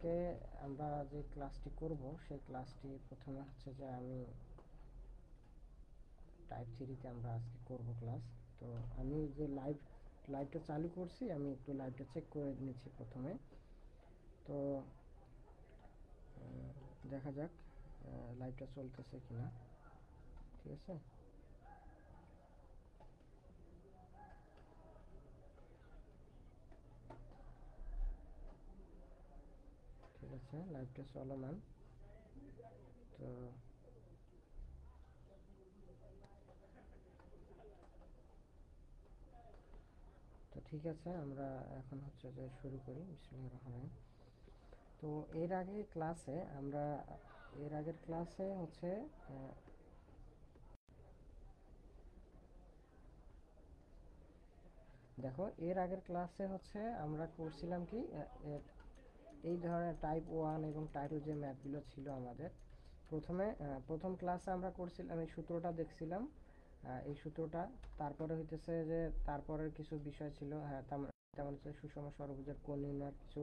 আজকে আমরা যে ক্লাসটি করব সেই ক্লাসটি প্রথমে হচ্ছে যে আমি টাইপ থ্রিতে আমরা আজকে করব ক্লাস। তো আমি যে লাইভটা চালু করছি, আমি একটু লাইভটা চেক করে নিচ্ছি প্রথমে। তো দেখা যাক লাইভটা চলতেছে কিনা। ঠিক আছে, ঠিক আছে, লাইভটা চলমান। তো তো ঠিক আছে, আমরা এখন হচ্ছে যে শুরু করি। বিসমিল্লাহির রহমানির রহিম। তো এর আগের ক্লাসে হচ্ছে দেখো, এর আগের ক্লাসে হচ্ছে আমরা করছিলাম কি, এই ধরনের টাইপ 1 এবং টাইপ 2 যে ম্যাথগুলো ছিল আমাদের, প্রথম ক্লাসে আমরা করছিলাম, এই সূত্রটা দেখছিলাম, এই সূত্রটা। তারপরে হইতেছে যে তারপরের কিছু বিষয় ছিল, হ্যাঁ, তেমন হচ্ছে সুষম ষড়ভুজের কোণ নির্ণয়ের কিছু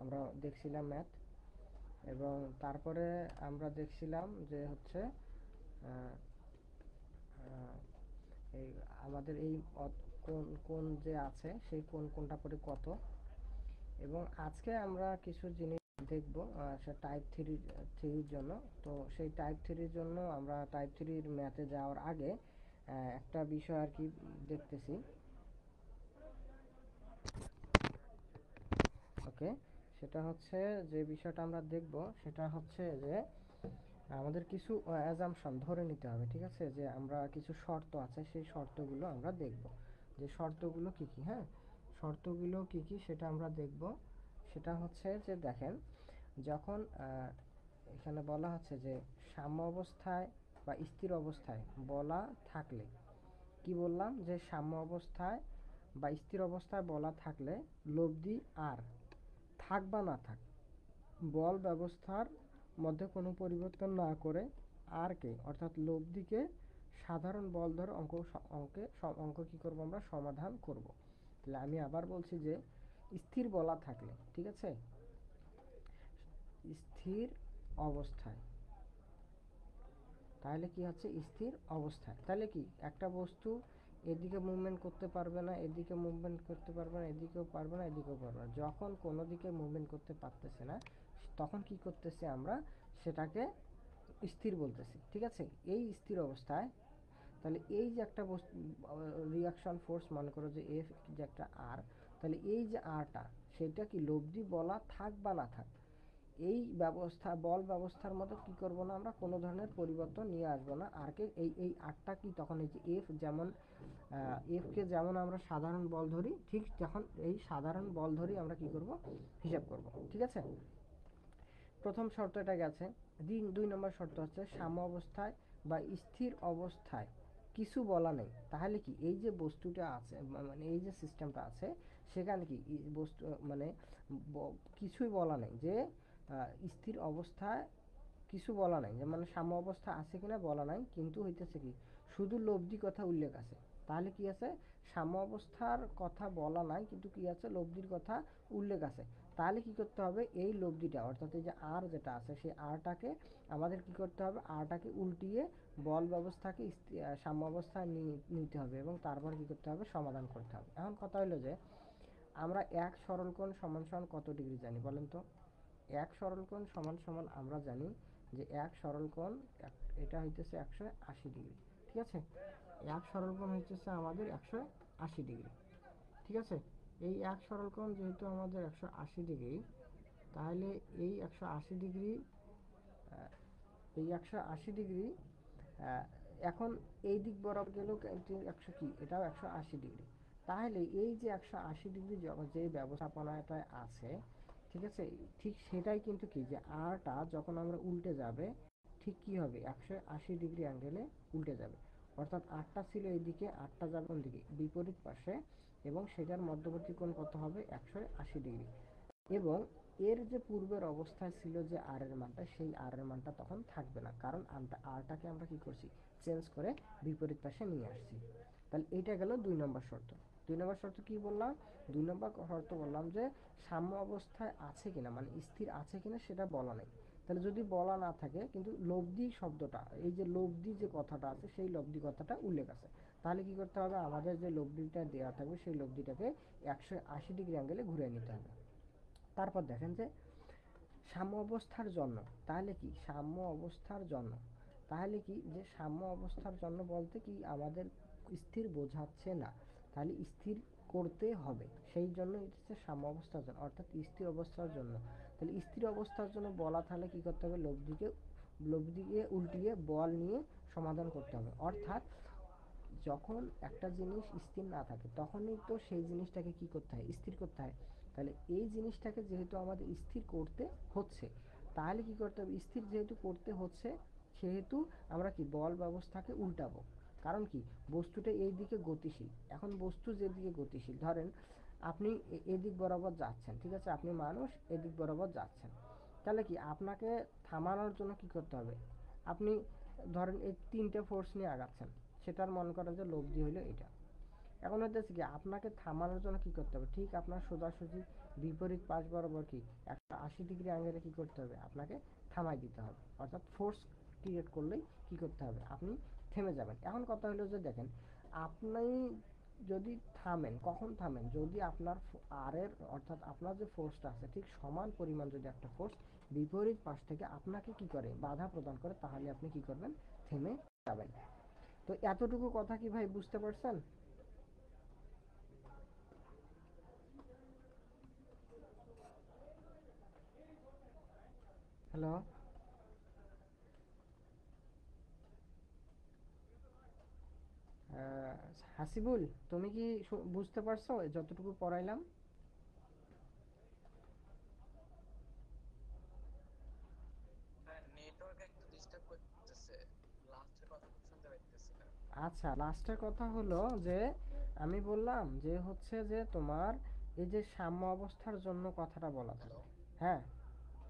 আমরা দেখছিলাম ম্যাথ। এবং তারপরে আমরা দেখছিলাম যে হচ্ছে এই আমাদের এই কোণ যে আছে সেই কোণটা পরে কত। এবং আজকে আমরা কিছু জিনিস দেখব সে টাইপ থ্রির জন্য। তো সেই টাইপ থ্রির জন্য আমরা টাইপ থ্রির ম্যাথে যাওয়ার আগে একটা বিষয় আর কি দেখতেছি। ওকে, সেটা হচ্ছে যে বিষয়টা আমরা দেখব সেটা হচ্ছে যে আমাদের কিছু অ্যাজাম্পশন ধরে নিতে হবে। ঠিক আছে, যে আমরা কিছু শর্ত আছে, সেই শর্তগুলো আমরা দেখব, যে শর্তগুলো কি কি। হ্যাঁ, শর্তগুলো কি কি সেটা আমরা দেখব। সেটা হচ্ছে যে দেখেন, যখন এখানে বলা হচ্ছে যে সাম্য অবস্থায় বা স্থির অবস্থায় বলা থাকলে, কি বললাম, যে সাম্য অবস্থায় বা স্থির অবস্থায় বলা থাকলে লব্ধি আর থাক বা না থাক, বল ব্যবস্থার মধ্যে কোনো পরিবর্তন না করে আর কে অর্থাৎ লব্ধিকে সাধারণ বল ধরে অঙ্ক কি করব, আমরা সমাধান করব। তাহলে আমি আবার বলছি যে স্থির বলা থাকলে, ঠিক আছে, স্থির অবস্থায়, তাহলে কি হচ্ছে স্থির অবস্থায়, তাহলে কি একটা বস্তু এদিকে মুভমেন্ট করতে পারবে না, এদিকে মুভমেন্ট করতে পারবে না, এদিকেও পারবে না, এদিকেও পারবে না। যখন কোনো দিকে মুভমেন্ট করতে পারতেছে না, তখন কি করতেছি আমরা, সেটাকে স্থির বলতেছি। ঠিক আছে, এই স্থির অবস্থায়, তাহলে এই যে একটা রিয়াকশন ফোর্স, মনে করো যে এফ, যে একটা আর, তাহলে এই যে আরটা, সেটা কি লব্ধি বলা থাক বা না থাক, এই বল ব্যবস্থার মধ্যে কি করব না, আমরা কোনো ধরনের পরিবর্তন নিয়ে আসবো না। আরকে এই আরটা কি, তখন এই যে এফ, যেমন এফকে যেমন আমরা সাধারণ বল ধরি, ঠিক তখন এই সাধারণ বল ধরি আমরা কি করব, হিসাব করব। ঠিক আছে, প্রথম শর্ত এটা গেছে। 2 নম্বর শর্ত হচ্ছে সাম্য অবস্থায় বা স্থির অবস্থায় কিছু বলা নেই, তাহলে কি এই যে বস্তুটা আছে, মানে এই যে সিস্টেমটা আছে, সেখানে কি বস্তু মানে কিছুই বলা নেই, যে স্থির অবস্থায় কিছু বলা নাই, যে মানে সাম্য অবস্থা আছে কিনা বলা নাই, কিন্তু হইতেছে কি শুধু লব্ধি কথা উল্লেখ আছে। তাহলে কি আছে, সাম্য অবস্থার কথা বলা নাই, কিন্তু কি আছে, লব্ধির কথা উল্লেখ আছে। তাহলে কি করতে হবে, এই লব্ধিটা অর্থাৎ এই যে আর যেটা আছে, সেই আরটাকে আমাদের কি করতে হবে, আরটাকে উল্টিয়ে বল ব্যবস্থাকে সাম্য অবস্থায় নিতে হবে, এবং তারপর কি করতে হবে, সমাধান করতে হবে। এখন কথা হলো যে আমরা এক সরলকোণ সমান সমান কত ডিগ্রি জানি বলেন তো। এক সরলকোণ সমান সমান আমরা জানি যে এক সরলকোণ, এটা হইতেছে 180 ডিগ্রি। ঠিক আছে, এক সরলকোণ হইতেছে আমাদের 180 ডিগ্রি। ঠিক আছে, এই এক সরলকোণ যেহেতু আমাদের 180 ডিগ্রি, তাহলে এই 180 ডিগ্রি, এই 180 ডিগ্রি এখন এই দিক বরাবর গেলেও কিন্তু 100 কি, এটাও 180 ডিগ্রি। তাহলে এই যে 180 ডিগ্রি যে ব্যবস্থাপনাটায় আছে, ঠিক আছে, ঠিক সেটাই কিন্তু কি, যে আরটা যখন আমরা উল্টে যাবে, ঠিক কি হবে, 180 ডিগ্রি অ্যাঙ্গেলে উল্টে যাবে। অর্থাৎ আটটা ছিল এইদিকে, আটটা যাবে কোন দিকে, বিপরীত পাশে, এবং সেটার মধ্যবর্তী কোণ কত হবে, 180 ডিগ্রি। এবং এর যে পূর্বের অবস্থায় ছিল যে আর এর মানটা, সেই আর এর মানটা তখন থাকবে না, কারণ আরটাকে আমরা কি করছি, চেঞ্জ করে বিপরীত পাশে নিয়ে আসছি। তাহলে এইটা গেল 2 নম্বর শর্ত। 2 নম্বর শর্ত কি বললাম? 2 নম্বর শর্ত বললাম যে সাম্য অবস্থায় আছে কিনা, মানে স্থির আছে কিনা সেটা বলা নেই। তাহলে যদি বলা না থাকে কিন্তু লব্ধি শব্দটা, এই যে লব্ধি যে কথাটা আছে সেই লব্ধি কথাটা উল্লেখ আছে, তাহলে কি করতে হবে? আমাদের যে লব্ধিটা দেওয়া থাকবে সেই লব্ধিটাকে 180 ডিগ্রি অ্যাঙ্গেলে ঘুরিয়ে নিতে হবে। তারপর দেখেন যে সাম্য অবস্থার জন্য, তাহলে কি সাম্য অবস্থার জন্য, তাহলে কি যে সাম্য অবস্থার জন্য বলতে কি আমাদের স্থির বোঝাচ্ছে না, তাহলে স্থির করতে হবে, সেই জন্য এটা হচ্ছে সাম্য অবস্থার জন্য, অর্থাৎ স্থির অবস্থার জন্য। তাহলে স্থির অবস্থার জন্য বলা, তাহলে কি করতে হবে? লব্ধিকে উল্টিয়ে বল নিয়ে সমাধান করতে হবে। অর্থাৎ যখন একটা জিনিস স্থির না থাকে তখনই তো সেই জিনিসটাকে কি করতে হয়? স্থির করতে হয়। তাহলে এই জিনিসটাকে যেহেতু আমাদের স্থির করতে হচ্ছে, তাহলে কি করতে হবে? স্থির যেহেতু করতে হচ্ছে সেহেতু আমরা কি বল ব্যবস্থাকে উল্টাবো। কারণ কি বস্তুটা এই দিকে গতিশীল, এখন বস্তু যেদিকে গতিশীল, ধরেন আপনি এদিক বরাবর যাচ্ছেন, ঠিক আছে, আপনি মানুষ এদিক বরাবর যাচ্ছেন, তাহলে কি আপনাকে থামানোর জন্য কি করতে হবে? আপনি ধরেন এই 3টে ফোর্স নিয়ে আগাচ্ছেন, সেটার মনে করেন যে লব্ধি হলো এটা। এখন হচ্ছে কি আপনাকে থামানোর জন্য কি করতে হবে? ঠিক আপনার সোজাসুজি বিপরীত পাশ বরাবর কি 180 ডিগ্রি অ্যাঙ্গেলে কি করতে হবে? আপনাকে থামাই দিতে হবে, অর্থাৎ ফোর্স ক্রিয়েট করলেই কি করতে হবে? আপনি থেমে যাবেন। এখন কথা হলো যে দেখেন, আপনি যদি থামেন, কখন থামেন? যদি আপনার আর এর অর্থাৎ আপনার যে ফোর্সটা আছে ঠিক সমান পরিমাণ যদি একটা ফোর্স বিপরীত পাশ থেকে আপনাকে কি করে? বাধা প্রদান করে, তাহলে আপনি কি করবেন? থেমে যাবেন। তো এতটুকু কথা কি ভাই বুঝতে পারছেন? হ্যালো, হাসিবুল, তুমি কি বুঝতে পারছো যতটুকু পড়াইলাম? নেটওয়ার্ক একটু ডিস্টার্ব করতেছে, লাস্টের কথাটা শুনতে পাইতেছি না। আচ্ছা, লাস্টের কথা হলো যে আমি বললাম যে হচ্ছে যে তোমার এই যে সাম্য অবস্থার জন্য কথাটা বলা হ্যালো, থাকে। হ্যাঁ,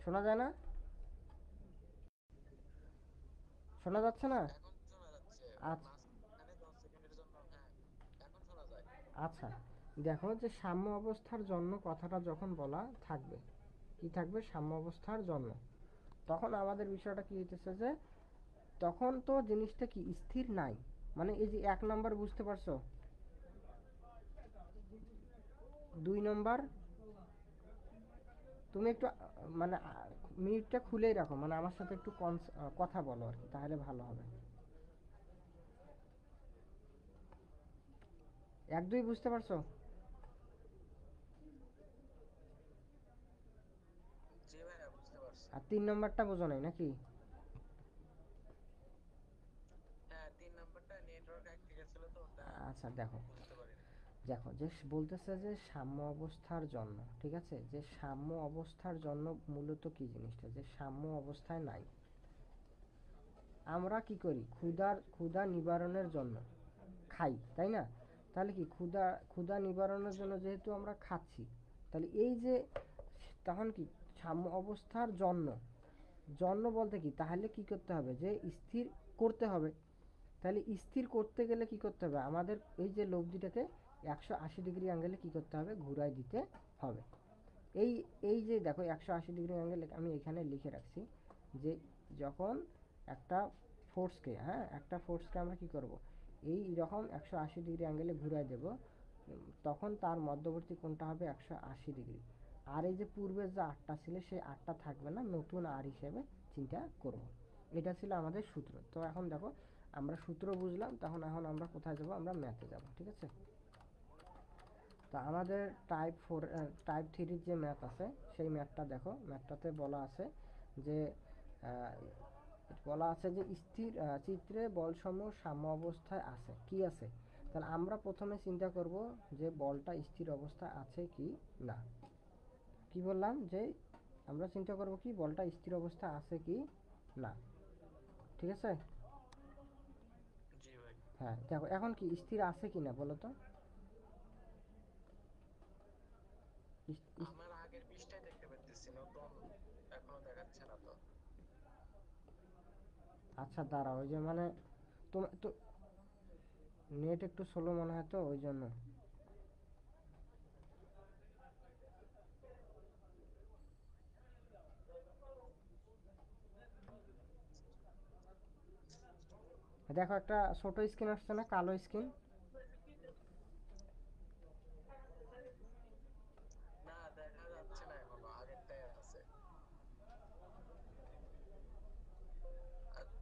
শোনা যায় না? শোনা যাচ্ছে না? এখন শোনা যাচ্ছে। আচ্ছা, মাঝখানে 10 সেকেন্ডের জন্য, হ্যাঁ এখন শোনা যায়। আচ্ছা, দেখো যে সাম্য অবস্থার জন্য কথাটা যখন বলা থাকবে, কি থাকবে? সাম্য অবস্থার জন্য, তখন আমাদের বিষয়টা কি হইতেছে যে তখন তো জিনিসটা কি স্থির নাই, মানে এই যে 1 নম্বর বুঝতে পারছো? 2 নম্বর, তুমি একটু মানে মিউটটা খুলেই রাখো, মানে আমার সাথে একটু কথা বলো আর কি, তাহলে ভালো হবে। 1 2 বুঝতে পারছো? জি ভাইয়া, বুঝতে পারছি। আর 3 নম্বরটা বোঝো নাই নাকি? হ্যাঁ, 3 নাম্বারটা নেটওয়ার্ক আটকে গেছিল তো ওটা আচ্ছা দেখো, বুঝতে পারিনি। দেখো যে বলতেছে যে সাম্য অবস্থার জন্য, ঠিক আছে, যে সাম্য অবস্থার জন্য মূলত কি জিনিসটা যে সাম্য অবস্থায় নাই, আমরা কি করি? ক্ষুধা নিবারণের জন্য খাই, তাই না? তাহলে কি ক্ষুধা ক্ষুধা নিবারণের জি। জন্য যেহেতু আমরা খাচ্ছি, তাহলে এই যে তখন কি সাম্য অবস্থার জন্য, জন্য বলতে কি তাহলে কি করতে হবে? যে স্থির করতে হবে। তাহলে স্থির করতে গেলে কি করতে হবে? আমাদের এই যে লব্ধিটাকে 180 ডিগ্রি অ্যাঙ্গেলে কি করতে হবে? ঘুরাই দিতে হবে। এই এই যে দেখো 180 ডিগ্রি অ্যাঙ্গেল আমি এখানে লিখে রাখছি, যে যখন একটা ফোর্সকে, হ্যাঁ, একটা ফোর্সকে আমরা কি করব? এই রকম 180 ডিগ্রি অ্যাঙ্গেলে ঘুরাই দেব, তখন তার মধ্যবর্তী কোণটা হবে 180 ডিগ্রি। আর এই যে পূর্বের যে আটটা ছিল সেই আটটা থাকবে না, নতুন আর হিসেবে চিন্তা করব। এটা ছিল আমাদের সূত্র। তো এখন দেখো আমরা সূত্র বুঝলাম, তখন এখন আমরা কোথায় যাব? আমরা ম্যাথে যাব, ঠিক আছে? তো আমাদের টাইপ 3 যে ম্যাথ আছে সেই ম্যাথটা দেখো, ম্যাথটাতে বলা আছে যে আহ, বলা আছে যে স্থির চিত্রে বলসমূহ সাম্য অবস্থায় আছে কি আছে। তাহলে আমরা প্রথমে চিন্তা করব যে বলটা স্থির অবস্থায় আছে কি না। কি বললাম? যে আমরা চিন্তা করব কি বলটা স্থির অবস্থায় আছে কি না, ঠিক আছে? জি ভাই। হ্যাঁ, দেখো এখন কি স্থির আছে কি না বলো তো? আমার আগের পৃষ্ঠায় দেখতে পাচ্ছি, নতুন এখনো দেখাচ্ছে না তো। আচ্ছা দাঁড়াও, ওই যে মানে তোমার তো নেট একটু স্লো মনে হয়, তো ওই জন্য। দেখো একটা ছোট স্ক্রিন আসছে না, কালো স্ক্রিন। না, দেখা যাচ্ছে না এখনো, আগেরটাই আছে। আচ্ছা,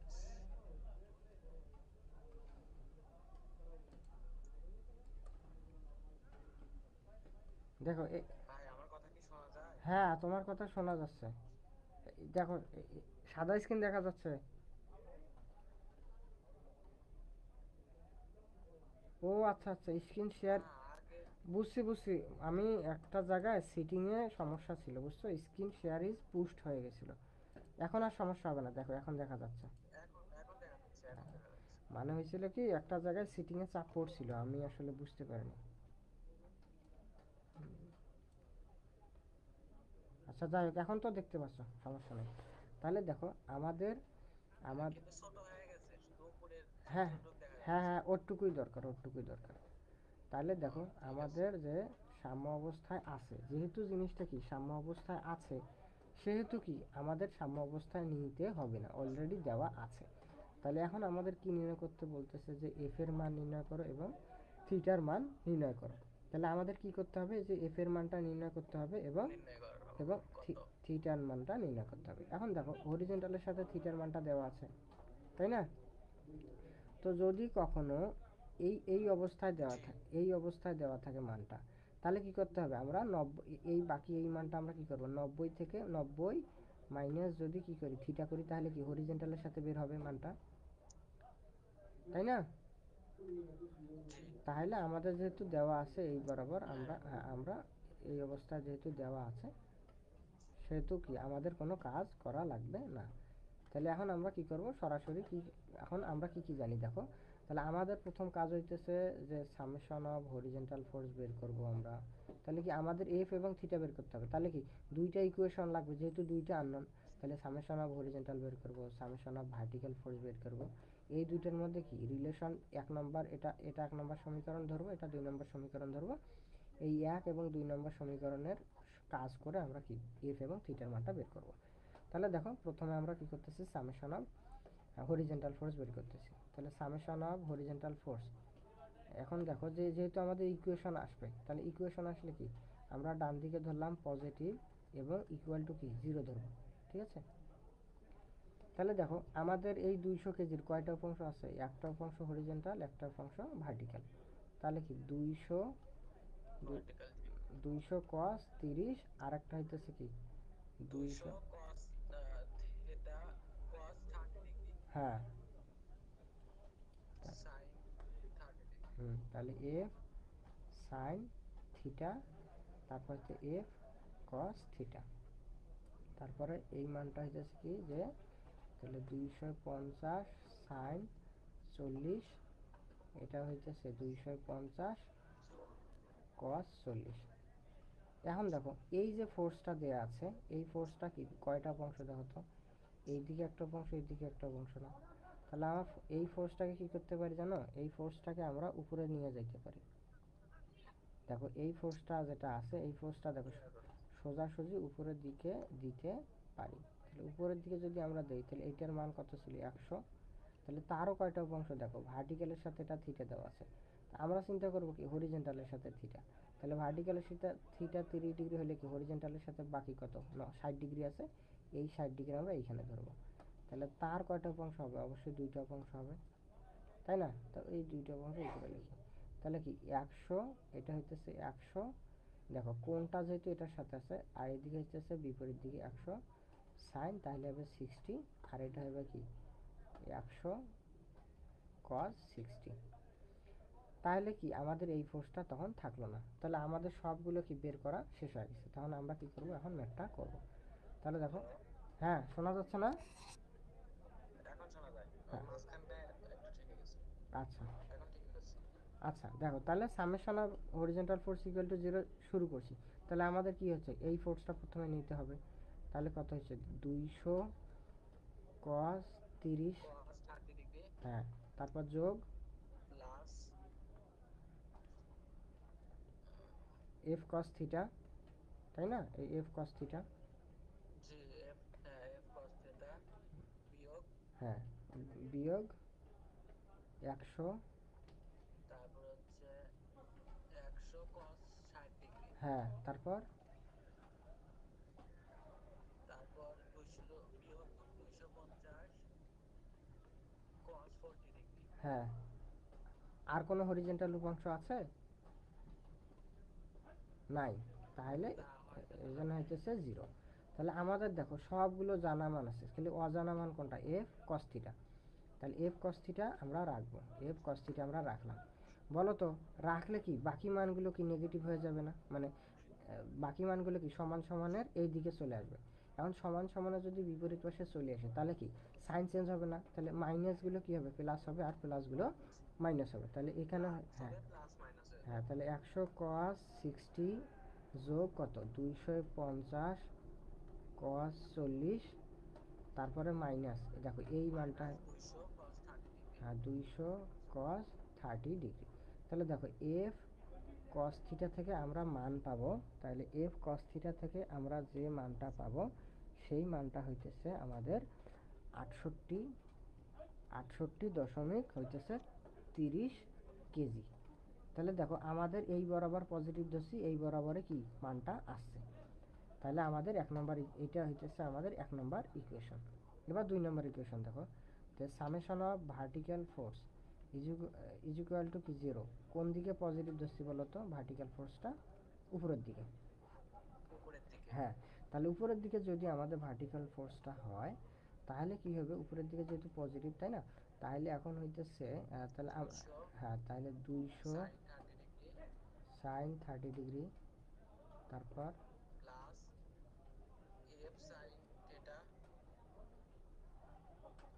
দেখো ভাই আমার কথা কি শোনা যায়? হ্যাঁ তোমার কথা শোনা যাচ্ছে। দেখো সাদা স্ক্রিন দেখা যাচ্ছে। ও আচ্ছা আচ্ছা, স্ক্রিন শেয়ার। না, আগে বুঝছি বুঝছি। আমি একটা জায়গায় সিটিংয়ে সমস্যা ছিল, বুঝছো, স্ক্রিন শেয়ার ইজ পুশড হয়ে গেছিলো। এখন আর সমস্যা হবে না, দেখো এখন দেখা যাচ্ছে। এখন এখন দেখা যাচ্ছে, এখন হ্যাঁ, দেখা যাচ্ছে। মানে হয়েছিল কি একটা জায়গায় সিটিংয়ে চাপ পড়ছিল, আমি আসলে বুঝতে পারিনি। আচ্ছা যাই হোক, এখন তো দেখতে পাচ্ছ, সমস্যা নেই। তাহলে দেখো আমাদের আমার কিন্তু ছোট হয়ে গেছে, শুধু উপরের হ্যাঁ চিত্রটুক দেখা হ্যাঁ যাচ্ছে। হ্যাঁ, ওটুকুই দরকার, ওটুকুই দরকার। তাহলে দেখো ঠিক আছে। আমাদের যে সাম্য অবস্থায় আছে, যেহেতু জিনিসটা কি সাম্য অবস্থায় আছে, সেহেতু কি আমাদের সাম্য অবস্থায় নিতে হবে না, অলরেডি দেওয়া আছে। তাহলে এখন আমাদের কি নির্ণয় করতে বলতেছে, যে এফ এর মান নির্ণয় করো এবং থিটার মান নির্ণয় করো। তাহলে আমাদের কি করতে হবে, যে এফ এর মানটা নির্ণয় করতে হবে এবং নির্ণয় করা এবং কত? থিটার মানটা নির্ণয় করতে হবে। এখন দেখো হরিজন্টালের সাথে থিটার মানটা দেওয়া আছে, তাই না? তো যদি কখনো এই অবস্থায় দেওয়া জি। থাকে, এই অবস্থায় দেওয়া থাকে মানটা, তাহলে কি করতে হবে, আমরা 90, এই বাকি এই মানটা আমরা কি করব, 90 থেকে 90 মাইনাস যদি কি করি থিটা করি, তাহলে কি হরিজন্টালের সাথে বের হবে মানটা, তাই না? জি। তাহলে আমাদের যেহেতু দেওয়া আছে এই বরাবর, হ্যাঁ। আমরা হ্যাঁ আমরা এই অবস্থায় যেহেতু দেওয়া আছে, সেহেতু কি আমাদের কোনো কাজ করা লাগবে না। তাহলে এখন আমরা কি করব, সরাসরি কি, এখন আমরা কি কি জানি দেখো। তাহলে আমাদের প্রথম কাজ হইতেছে যে সামেশন অফ হরিজন্টাল ফোর্স বের করব আমরা। তাহলে কি আমাদের এফ এবং থিটা বের করতে হবে, তাহলে কি দুইটা ইকুয়েশন লাগবে, যেহেতু দুইটা আননোন। তাহলে সামেশন অফ হরিজন্টাল বের করব, সামেশন অফ ভার্টিক্যাল ফোর্স বের করব। এই দুইটার মধ্যে কি রিলেশন, এক নম্বর এটা এটা 1 নম্বর সমীকরণ ধরবো, এটা 2 নম্বর সমীকরণ ধরবো। এই 1 এবং 2 নম্বর সমীকরণের কাজ করে আমরা কি এফ এবং থিটার মানটা বের করব। তাহলে দেখো প্রথমে আমরা কি করতেছি, সামেশন অফ হরিজন্টাল ফোর্স বের করতেছি। তাহলে সামেশন অফ হরিজন্টাল ফোর্স, এখন দেখো যে যেহেতু আমাদের ইকুয়েশন আসবে, তাহলে ইকুয়েশন আসলে কি আমরা ডান দিকে ধরলাম পজিটিভ এবং ইকুয়াল টু কি 0 ধরবো, ঠিক আছে? তাহলে দেখো আমাদের এই 200 কেজির কয়টা উপাংশ আছে, একটা উপাংশ হরিজন্টাল, একটা উপাংশ ভার্টিক্যাল। তাহলে কি 200, ভার্টিক্যাল, জি। 200 কস 30, আর একটা হইতেছে কি 200 200, cos থিটা cos 30 ডিগ্রি হ্যাঁ sin 30 ডিগ্রি। তাহলে এফ সাইন থিটা, তারপর হচ্ছে এফ কস থিটা। তারপরে এই মানটা হইতেছে কি যে, তাহলে 250 সাইন 40, এটা হইতেছে 250 কস 40। এখন দেখো এই যে ফোর্সটা দেয়া আছে, এই ফোর্সটা কি কয়টা অংশ দেখো তো, এইদিকে একটা অংশ, এইদিকে একটা অংশ না? তাহলে আমরা এই ফোর্সটাকে কি করতে পারি জানো, এই ফোর্সটাকে আমরা উপরে নিয়ে যাইতে পারি। দেখো এই ফোর্সটা যেটা আছে, এই ফোর্সটা দেখো সোজাসুজি উপরের দিকে দিতে পারি। তাহলে উপরের দিকে যদি আমরা দিই, তাহলে এইটার মান কত ছিল 100। তাহলে তারও কয়টা উপাংশ দেখো, ভার্টিক্যালের সাথে এটা থিটা দেওয়া আছে, আমরা চিন্তা করবো কি হরিজেন্টালের সাথে থিটা। তাহলে ভার্টিক্যালের সাথে থিটা 30 ডিগ্রি হলে কি হরিজেন্টালের সাথে বাকি কত 60 ডিগ্রি আছে, এই 60 ডিগ্রি আমরা এইখানে ধরবো। তাহলে তার কয়টা উপাংশ হবে, অবশ্যই দুইটা উপাংশ হবে, তাই না? তো এই দুইটা উপাংশ উপরে লিখি। তাহলে কি 100, এটা হইতেছে 100, দেখো কোনটা যেহেতু এটার সাথে আছে, আর এদিকে হইতেছে বিপরীত দিকে 100 সাইন, তাহলে হবে 60, আর এটা হবে কি 100 কস 60। তাহলে কি আমাদের এই ফোর্সটা তখন থাকলো না, তাহলে আমাদের সবগুলো কি বের করা শেষ হয়ে গেছে। তখন আমরা কি করবো, এখন ম্যাথটা করব। তাহলে দেখো, হ্যালো। হ্যাঁ শোনা যাচ্ছে না? এখন শোনা যায়, হ্যাঁ মাঝখানটা একটু ঠিক গেছে। আচ্ছা এখন ঠিক আছে। আচ্ছা, দেখো তাহলে summation of horizontal force equal to 0 শুরু করছি। তাহলে আমাদের কি হচ্ছে, এই ফোর্সটা প্রথমে নিতে হবে। তাহলে কত হচ্ছে 200 কস 30, cos 30 ডিগ্রি হ্যাঁ, তারপর যোগ প্লাস এফ কস থিটা, তাই না? এই এফ কস থিটা, জি এফ, হ্যাঁ এফ cos থিটা বিয়োগ হ্যাঁ বিয়োগ 100, তারপর হচ্ছে 100 cos 60 ডিগ্রি, হ্যাঁ তারপর তারপর 200 বিয়োগ 250 cos 40 ডিগ্রি। হ্যাঁ, আর কোনো হরিজেন্টাল উপাংশ আছে? নাই, তাহলে না হয়তো এই না। জন্য হইতেছে 0। তাহলে আমাদের দেখো সবগুলো জানা মান আছে, খালি অজানা মান কোনটা? F cos theta. তাহলে এফ কস থিটা আমরা রাখবো, এফ কস থিটা আমরা রাখলাম। বলো তো রাখলে কি বাকি মানগুলো কি নেগেটিভ হয়ে যাবে না? মানে বাকি মানগুলো কি সমান সমানের এই দিকে চলে আসবে। এখন সমান সমানের যদি বিপরীত পাশে চলে আসে তাহলে কি সাইন চেঞ্জ হবে না? তাহলে মাইনাসগুলো কি হবে? প্লাস হবে, আর প্লাসগুলো মাইনাস হবে। তাহলে এখানে মাইনাস হ্যাঁ, হবে প্লাস মাইনাস হয়ে হ্যাঁ যাবে। তাহলে 100 cos 60 যোগ কত 250 cos 40, তারপরে মাইনাস দেখো এই মানটা, মাইনাস 200 cos 30 ডিগ্রি। হ্যাঁ 200 cos 30 ডিগ্রি। তাহলে দেখো এফ cos থিটা থেকে আমরা মান পাবো, তাহলে এফ cos থিটা থেকে আমরা যে মানটা পাবো সেই মানটা হইতেছে আমাদের 68, 68 দশমিক হইতেছে 30 কেজি। তাহলে দেখো আমাদের এই বরাবর পজিটিভ ধরছি, এই বরাবরে কি মানটা আসছে। তাহলে আমাদের এক নম্বর এটা হইতেছে আমাদের এক নম্বর ইকুয়েশন। এবার 2 নম্বর ইকুয়েশন দেখো, তো summation of vertical force is equal to কি 0। কোন দিকে পজিটিভ ধরছি বলো তো? ভার্টিক্যাল ফোর্সটা উপরের দিকে। উপরের দিকে। হ্যাঁ, তাহলে উপরের দিকে যদি আমাদের ভার্টিক্যাল ফোর্সটা হয় তাহলে কি হবে? উপরের দিকে যেহেতু পজিটিভ, তাই না? তাহলে এখন হইতেছে তাহলে 200 হ্যাঁ তাহলে 200 sin 30 ডিগ্রি সাইন 30 ডিগ্রি, তারপর plus f sin theta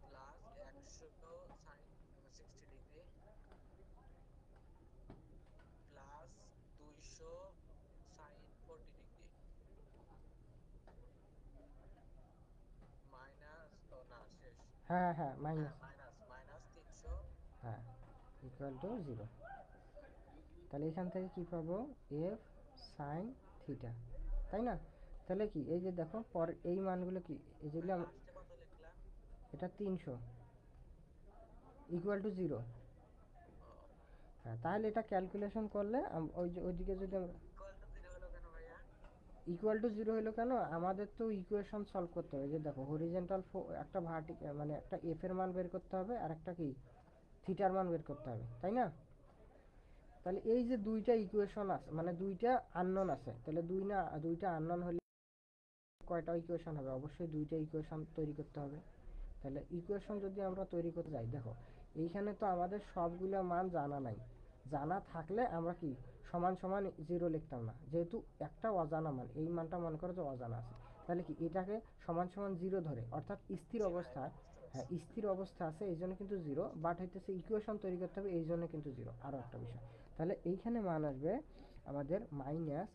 plus 100 sin 60 degree plus 200 sin 40 degree minus, ও না শেষ, হ্যাঁ হ্যাঁ হ্যাঁ মাইনাস, মাইনাস মাইনাস 300। হ্যাঁ ইকুয়াল টু 0। তাহলে এখান থেকে কি পাবো? এফ সাইন থিটা, তাই না? তাহলে কি এই যে দেখো পর এই মানগুলো কি এই যেগুলো লাস্টে কত লিখলাম? এটা 300 ইকুয়াল টু 0। ও, হ্যাঁ তাহলে এটা ক্যালকুলেশন করলে ওই যে ওইদিকে যদি আমরা ইকুয়াল টু 0 হলো কেন ভাইয়া? ইকুয়াল টু 0 হলো কেন? আমাদের তো ইকুয়েশন সলভ করতে হবে। যে দেখো হরিজেন্টাল একটা মানে একটা এফ এর মান বের করতে হবে আর একটা কি থিটার মান বের করতে হবে, তাই না? তাহলে এই যে দুইটা ইকুয়েশন আছে, মানে দুইটা আননোন আছে, তাহলে দুইটা আননোন হলে কয়টা ইকুয়েশন হবে? অবশ্যই দুইটা ইকুয়েশন তৈরি করতে হবে। তাহলে ইকুয়েশন যদি আমরা তৈরি করতে যাই, দেখো এইখানে তো আমাদের সবগুলো মান জানা নাই। জানা থাকলে আমরা কি সমান সমান 0 লিখতাম না, যেহেতু একটা অজানা মান, এই মানটা মনে করো যে অজানা আছে, তাহলে কি এটাকে সমান সমান 0 ধরে, অর্থাৎ স্থির জি ভাইয়া অবস্থা। বুঝতে হ্যাঁ পারছি। স্থির অবস্থা আছে এই জন্য কিন্তু 0, বাট হইতেছে ইকুয়েশন তৈরি করতে হবে এই জন্য কিন্তু 0। আরও একটা বিষয়, তাহলে এইখানে মান আসবে আমাদের মাইনাস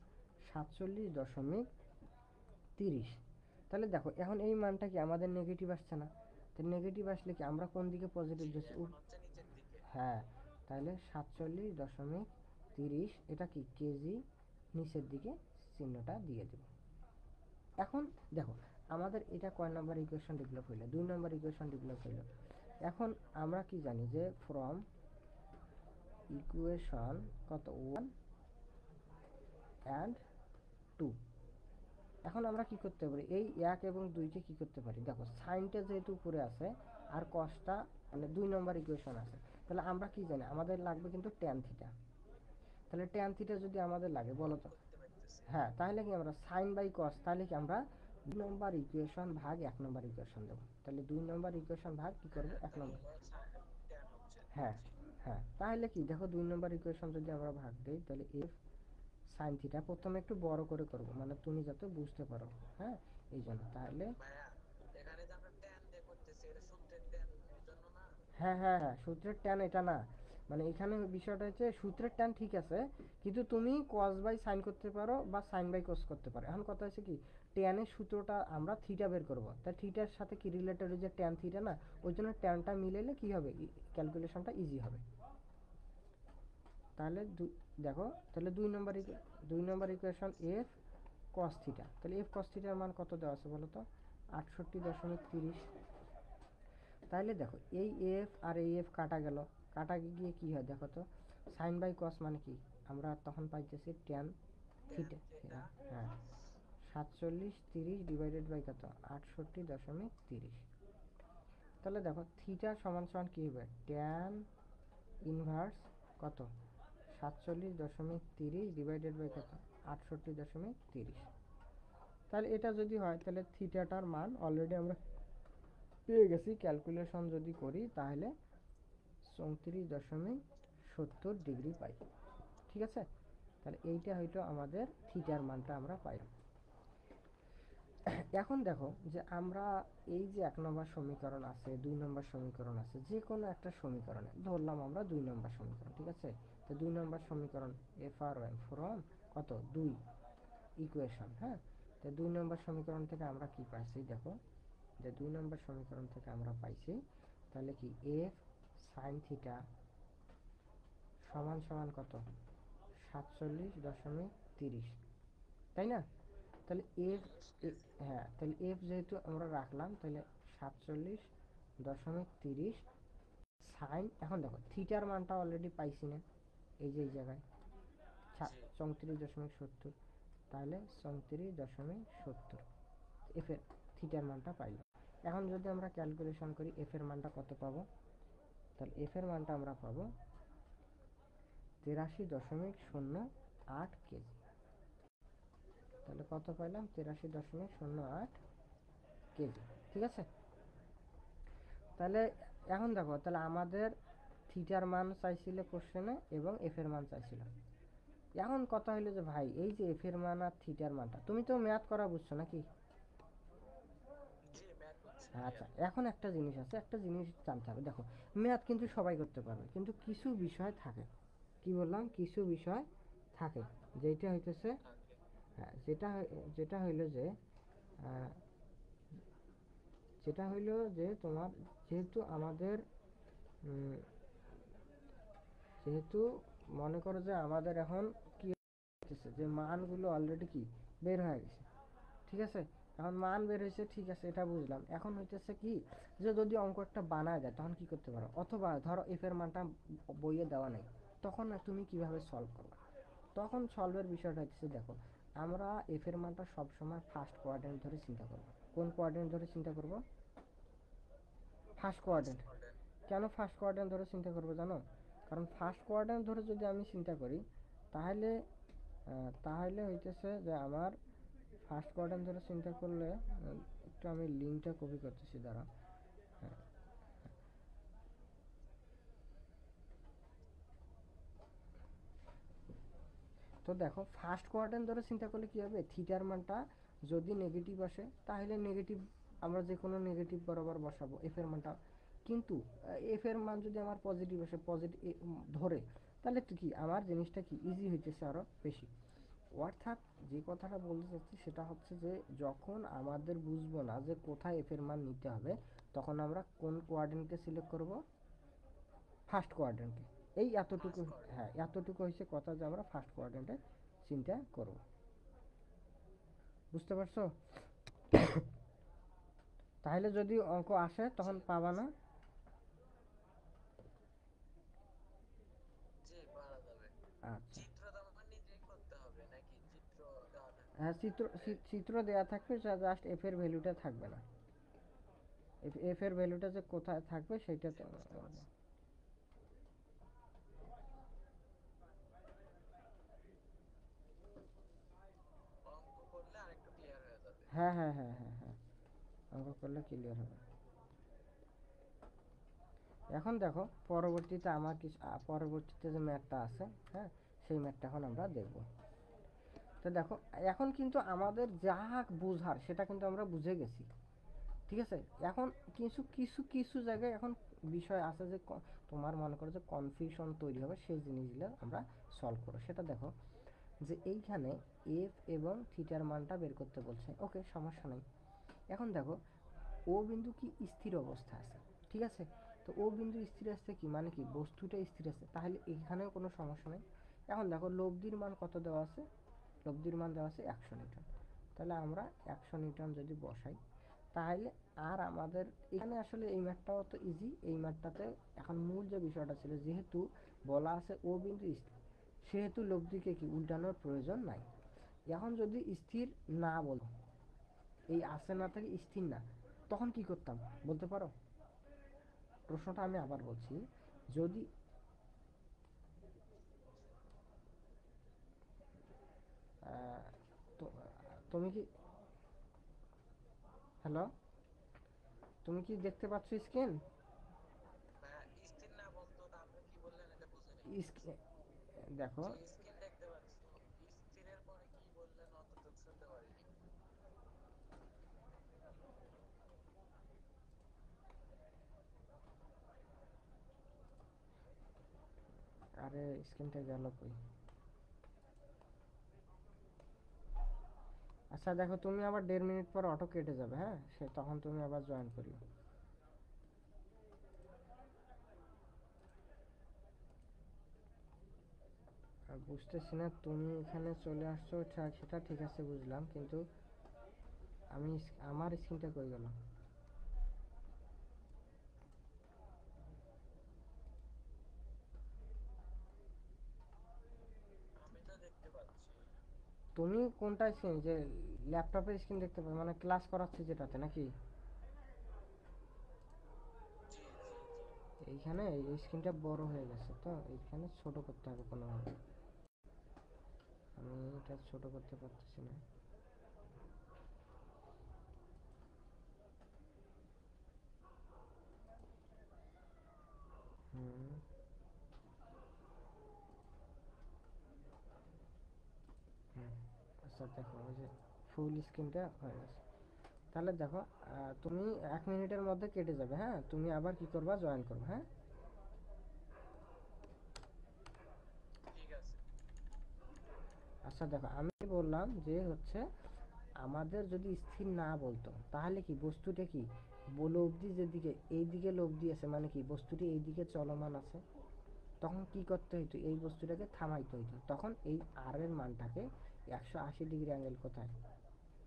47.30। তাহলে দেখো এখন এই মানটা কি আমাদের নেগেটিভ আসছে না? তো নেগেটিভ আসলে কি আমরা কোন দিকে পজিটিভ জি ধরছি? এখন হচ্ছে নিচের দিকে। হ্যাঁ, তাহলে 47.30 এটা কি কেজি, নিচের দিকে চিহ্নটা দিয়ে দেব। এখন দেখো আমাদের এটা কয় নাম্বার ইকুয়েশন ডেভেলপ হইলো? 2 নাম্বার ইকুয়েশন ডেভেলপ হইলো। এখন আমরা কি জানি যে ফ্রম ইকুয়েশন কত 1 অ্যান্ড 2, এখন আমরা কি করতে পারি? এই 1 এবং 2কে কি করতে পারি? দেখো সাইনটা যেহেতু উপরে আছে আর কসটা মানে 2 নম্বর ইকুয়েশন আছে, তাহলে আমরা কি জানি আমাদের লাগবে কিন্তু ট্যান থিটা। তাহলে ট্যান থিটা যদি আমাদের লাগে বলো প্রুফ তো, করতে পারতেছি। হ্যাঁ তাহলে কি আমরা সাইন বাই কস, তাহলে কি আমরা 2 নম্বর ইকুয়েশন ভাগ 1 নম্বর ইকুয়েশন দেবো। তাহলে 2 নম্বর ইকুয়েশন ভাগ কি করবো? হ্যাঁ 1 তাহলে নম্বর। হলো tan হচ্ছে হ্যাঁ, জি। হ্যাঁ তাহলে কি দেখো 2 নম্বর ইকুয়েশন যদি আমরা ভাগ দিই তাহলে এফ সাইন থিটা প্রথমে একটু বড় করে করব, মানে তুমি যাতে বুঝতে পারো। হ্যাঁ এই জন্য তাহলে ভাইয়া এখানে যে আমরা tan দিয়ে করতেছি এটা সূত্রের tan এর জন্য না। হ্যাঁ হ্যাঁ হ্যাঁ সূত্রের ট্যান এটা না, মানে এখানে বিষয়টা হচ্ছে সূত্রের ট্যান ঠিক আছে, কিন্তু তুমি কস বাই সাইন করতে পারো বা সাইন বাই কস করতে পারো। এখন কথা হচ্ছে কি ট্যানের সূত্রটা আমরা থিটা বের করবো, তাই থিটার সাথে কি রিলেটেড যে ট্যান থিটা না, ওই জন্য ট্যানটা মিলাইলে কি হবে ক্যালকুলেশনটা ইজি হবে। তাহলে দেখো তাহলে 2 নম্বর ইকুয়েশন এফ কস থিটা, তাহলে এফ কস থিটার মান কত দেওয়া আছে বলো তো? 68.30। তাহলে দেখো এই এফ আর এই এফ কাটা গেল, কাটা গিয়ে কি হয় দেখো তো, সাইন বাই কস মানে কি, আমরা তখন পাইতেছি ট্যান থিটা। হ্যাঁ, 47 30 ডিভাইডেড বাই কত, 68.30। তাহলে দেখো থিটা সমান সমান কী হবে, ট্যান ইনভার্স কত, 47.30 ডিভাইডেড বাই কত, 68.30। তাহলে এটা যদি হয় তাহলে থিটাটার মান অলরেডি আমরা পেয়ে গেছি, ক্যালকুলেশন যদি করি তাহলে 34.70 পাই। ঠিক আছে, তাহলে এইটা হয়তো আমাদের থিটার মানটা আমরা পাইলাম। এখন দেখো যে আমরা এই যে 1 নম্বর সমীকরণ আছে, 2 নম্বর সমীকরণ আছে, যে কোনো একটা সমীকরণে ধরলাম আমরা 2 নম্বর সমীকরণ। ঠিক আছে, তো 2 নম্বর সমীকরণ FR1 ফ্রম কত 2 ইকুয়েশন। হ্যাঁ, তো 2 নম্বর সমীকরণ থেকে আমরা কি পাইছি দেখো, যে 2 নম্বর সমীকরণ থেকে আমরা পাইছি তাহলে কি এফ সাইন থিটা সমান সমান কত, 47.30, তাই না? তাহলে এফ, হ্যাঁ তাহলে এফ যেহেতু আমরা রাখলাম তাহলে 47.30 সাইন, এখন দেখো থিটার মানটা অলরেডি পাইছি না, এই যে এই জায়গায় 34.70, তাহলে 34.70 এফের থিটার মানটা পাইলাম। এখন যদি আমরা ক্যালকুলেশন করি এফের মানটা কত পাবো, তাহলে এফের মানটা আমরা পাবো 83.08 কেজি। তাহলে কত পাইলাম, 83.08 কেজি। ঠিক আছে, তাহলে এখন দেখো তাহলে আমাদের থিটার মান চাইছিল কোশ্চেনে এবং এফের মান চাইছিল। এখন কথা হলো যে ভাই এই যে এফের মান আর থিটার মানটা, তুমি তো ম্যাথ করা বুঝছো নাকি? আচ্ছা, এখন একটা জিনিস আছে, একটা জিনিস জানতে হবে। দেখো ম্যাথ কিন্তু সবাই করতে পারবে, কিন্তু কিছু বিষয় থাকে, কি বললাম, কিছু বিষয় থাকে যেটা হইতেছে, হ্যাঁ যেটা হইলো যে যেটা হইলো যে তোমার, যেহেতু আমাদের যেহেতু মনে করো যে আমাদের এখন কি হচ্ছে, যে মানগুলো অলরেডি কি বের হয়ে গেছে। ঠিক আছে, এখন মান বের হয়েছে, ঠিক আছে এটা বুঝলাম। এখন হইতেছে কি, যে যদি অঙ্ক একটা বানায় যায় তখন কি করতে পারো, অথবা ধরো এফ এর মানটা বইয়ে দেওয়া নেই, তখন তুমি কিভাবে সলভ করবে। তখন সলভের বিষয়টা হচ্ছে, দেখো আমরা এফ এর মানটা সবসময় ফার্স্ট কোয়াড্রেন্ট ধরে চিন্তা করব। কোন কোয়াড্রেন্ট ধরে চিন্তা করব, ফার্স্ট কোয়াড্রেন্ট। কেন ফার্স্ট কোয়াড্রেন্ট ধরে চিন্তা করবো জানো, কারণ ফার্স্ট কোয়াড্রেন্ট ধরে যদি আমি চিন্তা করি তাহলে তাহলে হইতেছে যে আমার ফার্স্ট কোয়াড্রেন্ট ধরে চিন্তা করলে, একটু আমি লিঙ্কটা কপি করতেছি দাঁড়া। হ্যাঁ, তো দেখো ফার্স্ট কোয়াড্রেন্ট ধরে চিন্তা করলে কি হবে, থিটার মানটা যদি নেগেটিভ আসে তাহলে নেগেটিভ, আমরা যে কোনো নেগেটিভ বরাবর বসাবো এফ এর মানটা। কিন্তু এফ এর মান যদি আমার পজিটিভ আসে, পজিটিভ ধরে, তাহলে তো কি আমার জিনিসটা কি ইজি হইতেছে আরও বেশি। অর্থাৎ যে কথাটা বলতে চাচ্ছি সেটা হচ্ছে যে যখন আমাদের বুঝবো না যে কোথায় এফ এর মান নিতে হবে, তখন আমরা কোন কোয়াড্রেন্টকে সিলেক্ট করব, ফার্স্ট কোয়াড্রেন্টকে। এই এতটুকু, হ্যাঁ এতটুকু হয়েছে কথা, যে আমরা ফার্স্ট কোয়াড্রেন্টে চিন্তা করব। বুঝতে পারছো? তাহলে যদি অঙ্ক আসে তখন পাবা না। আচ্ছা, হ্যাঁ চিত্র দেওয়া থাকবে, জাস্ট এফ এর ভ্যালুটা থাকবে না, এফ এর ভ্যালুটা যে কোথায় থাকবে সেটা তো। হ্যাঁ হ্যাঁ হ্যাঁ হ্যাঁ হ্যাঁ, অঙ্ক করলে ক্লিয়ার হবে। এখন দেখো পরবর্তীতে আমার কিছু পরবর্তীতে যে ম্যাথটা আছে, হ্যাঁ সেই ম্যাথটা এখন আমরা দেখব। তো দেখো এখন কিন্তু আমাদের যা বোঝার সেটা কিন্তু আমরা বুঝে গেছি। ঠিক আছে, এখন কিছু কিছু কিছু জায়গায় এখন বিষয় আছে যে তোমার মনে করো যে কনফিউশন তৈরি হবে, সেই জিনিসগুলো আমরা সলভ করো। সেটা দেখো যে এইখানে এফ এবং থিটার মানটা বের করতে বলছে, ওকে সমস্যা নেই। এখন দেখো ও বিন্দু কি স্থির অবস্থা আছে, ঠিক আছে, তো ও বিন্দু স্থির আছে কি মানে কি বস্তুটা স্থির আছে, তাহলে এখানেও কোনো সমস্যা নেই। এখন দেখো লব্ধির মান কত দেওয়া আছে, লব্ধির মান দেওয়া আছে 100 নিউটন। তাহলে আমরা 100 নিউটন যদি বসাই তাহলে আর আমাদের এখানে আসলে এই ম্যাথটাও তো ইজি। এই ম্যাথটাতে এখন মূল যে বিষয়টা ছিল, যেহেতু বলা আছে ও বিন্দু স্থির, সেহেতু লব্ধিকে কি উল্টানোর প্রয়োজন নাই। এখন যদি স্থির না বলতো, এই আছে না থেকে স্থির না, তখন কি করতাম বলতে পারো? প্রশ্নটা আমি আবার বলছি, যদি তো তুমি কি, হ্যালো, তুমি কি দেখতে পাচ্ছ স্ক্রিন? ভাইয়া স্থির না বলতো তারপরে কি বললেন এটা বুঝে নাই। দেখো, জি স্ক্রিন দেখতে পাচ্ছি, স্থিরের পরে কি বললেন অতটুকু শুনতে পারিনি। আরে স্ক্রিনটা গেল কই? আচ্ছা দেখো, তুমি আবার 1.5 মিনিট পর অটো কেটে যাবে, হ্যাঁ, সে তখন তুমি আবার জয়েন করিও। আর বুঝতেছি না, তুমি এখানে চলে আসছো, সেটা ঠিক আছে বুঝলাম, কিন্তু আমি আমার স্ক্রিনটা কই গেল? আমি তো দেখতে পাচ্ছি। তুমি কোনটা স্ক্রিন, যে ল্যাপটপের স্ক্রিন দেখতে পাবে মানে ক্লাস করাচ্ছে যেটাতে নাকি? জি জি জি। এইখানে এই স্ক্রিনটা বড় হয়ে গেছে, তো এইখানে ছোট করতে হবে কোনোভাবে। আমি এটা ছোট করতে পারতেছি না। হুম, হুম। আচ্ছা দেখো, ওই যে ফুল স্ক্রিনটা হয়ে গেছে। তাহলে দেখো, তুমি 1 মিনিটের মধ্যে কেটে যাবে, হ্যাঁ, তুমি আবার কি করবা, জয়েন করবে, হ্যাঁ। ঠিক আছে। আচ্ছা দেখো, আমি বললাম যে হচ্ছে আমাদের যদি স্থির না বলতো, তাহলে কি বস্তুটা কি লব্ধি যেদিকে, এইদিকে লব্ধি আছে মানে কি বস্তুটি এইদিকে চলমান আছে, তখন কি করতে হইতো, এই বস্তুটাকে থামাইতে হইতো। তখন এই আর এর মানটাকে 180 ডিগ্রি অ্যাঙ্গেল কোথায়,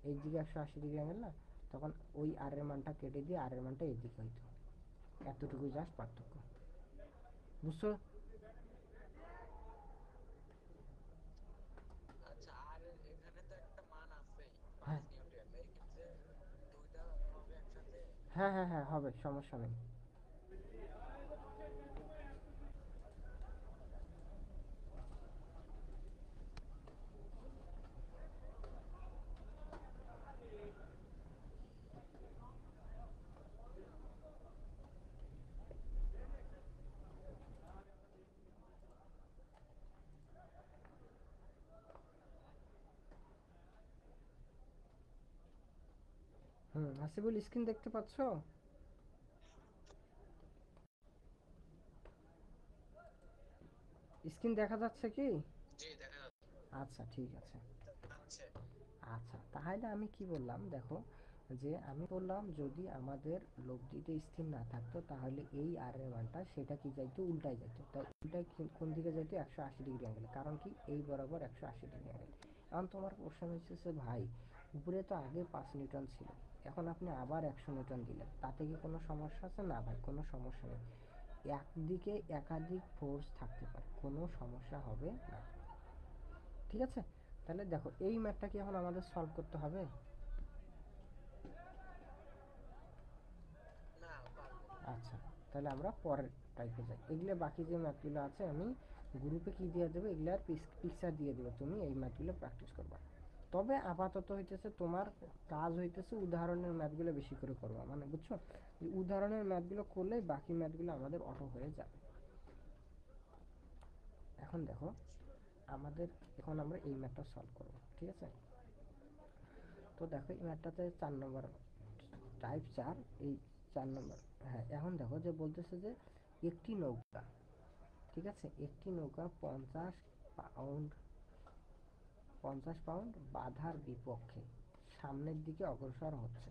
এই দিকে 180 ডিগ্রি অ্যাঙ্গেল না, তখন ওই আর এর মানটা কেটে দিয়ে আর এর মানটা এইদিকে হইতো। এতটুকু জাস্ট পার্থক্য, বুঝছো? আচ্ছা আর এখানে তো একটা মান আছেই হ্যাঁ, 5 নিউটন, এই ক্ষেত্রে দুইটা হবে একসাথে। হ্যাঁ, হ্যাঁ, হ্যাঁ, হবে, সমস্যা নেই। হুম, হাসিবুল স্ক্রিন দেখতে পাচ্ছো? স্ক্রিন দেখা যাচ্ছে কি? জি দেখা আচ্ছা ঠিক আছে। যাচ্ছে। আচ্ছা তাহলে আমি কি বললাম দেখো, যে আমি বললাম যদি আমাদের লব্ধিতে স্থির না থাকতো, তাহলে এই আর এর মানটা সেটা কি যাইতো, উল্টায় যাইতো। তাই উল্টায় কোন দিকে যাইতো, 180 ডিগ্রি অ্যাঙ্গেল, কারণ কি এই বরাবর 180 ডিগ্রি অ্যাঙ্গেল। এখন তোমার কোশ্চেন হচ্ছে ভাই, উপরে তো আগে 5 নিউটন ছিল, এখন আপনি আবার 100 নিউটন দিলেন, তাতে কি কোনো সমস্যা আছে? না ভাই, কোনো সমস্যা নেই। একদিকে একাধিক ফোর্স থাকতে পারে, কোনো সমস্যা হবে না, ঠিক আছে। তাহলে দেখো, এই ম্যাথটা কি এখন আমাদের সলভ করতে হবে? না পারবো না। আচ্ছা, তাহলে আমরা পরের টাইপে যাই। এগুলো বাকি যে ম্যাথগুলো আছে আমি গ্রুপে কি দিয়ে দেবো, এগুলার পিকচার দিয়ে দেবো, তুমি এই ম্যাথগুলো প্র্যাকটিস করবা। তবে আপাতত হইতেছে তোমার কাজ হইতেছে উদাহরণের ম্যাথগুলো বেশি করে করবা, মানে বুঝছো, যে উদাহরণের ম্যাথগুলো করলে বাকি ম্যাথগুলো আমাদের অটো হয়ে যাবে। এখন দেখো, আমাদের এখন আমরা এই ম্যাথটা সলভ করবো, ঠিক আছে। তো দেখো এই ম্যাথটাতে 4 নম্বর, টাইপ 4, এই 4 নম্বর। হ্যাঁ, এখন দেখো যে বলতেছে যে একটি নৌকা, ঠিক আছে, একটি নৌকা 50 পাউন্ড 50 পাউন্ড বাধার বিপক্ষে সামনের দিকে অগ্রসর হচ্ছে।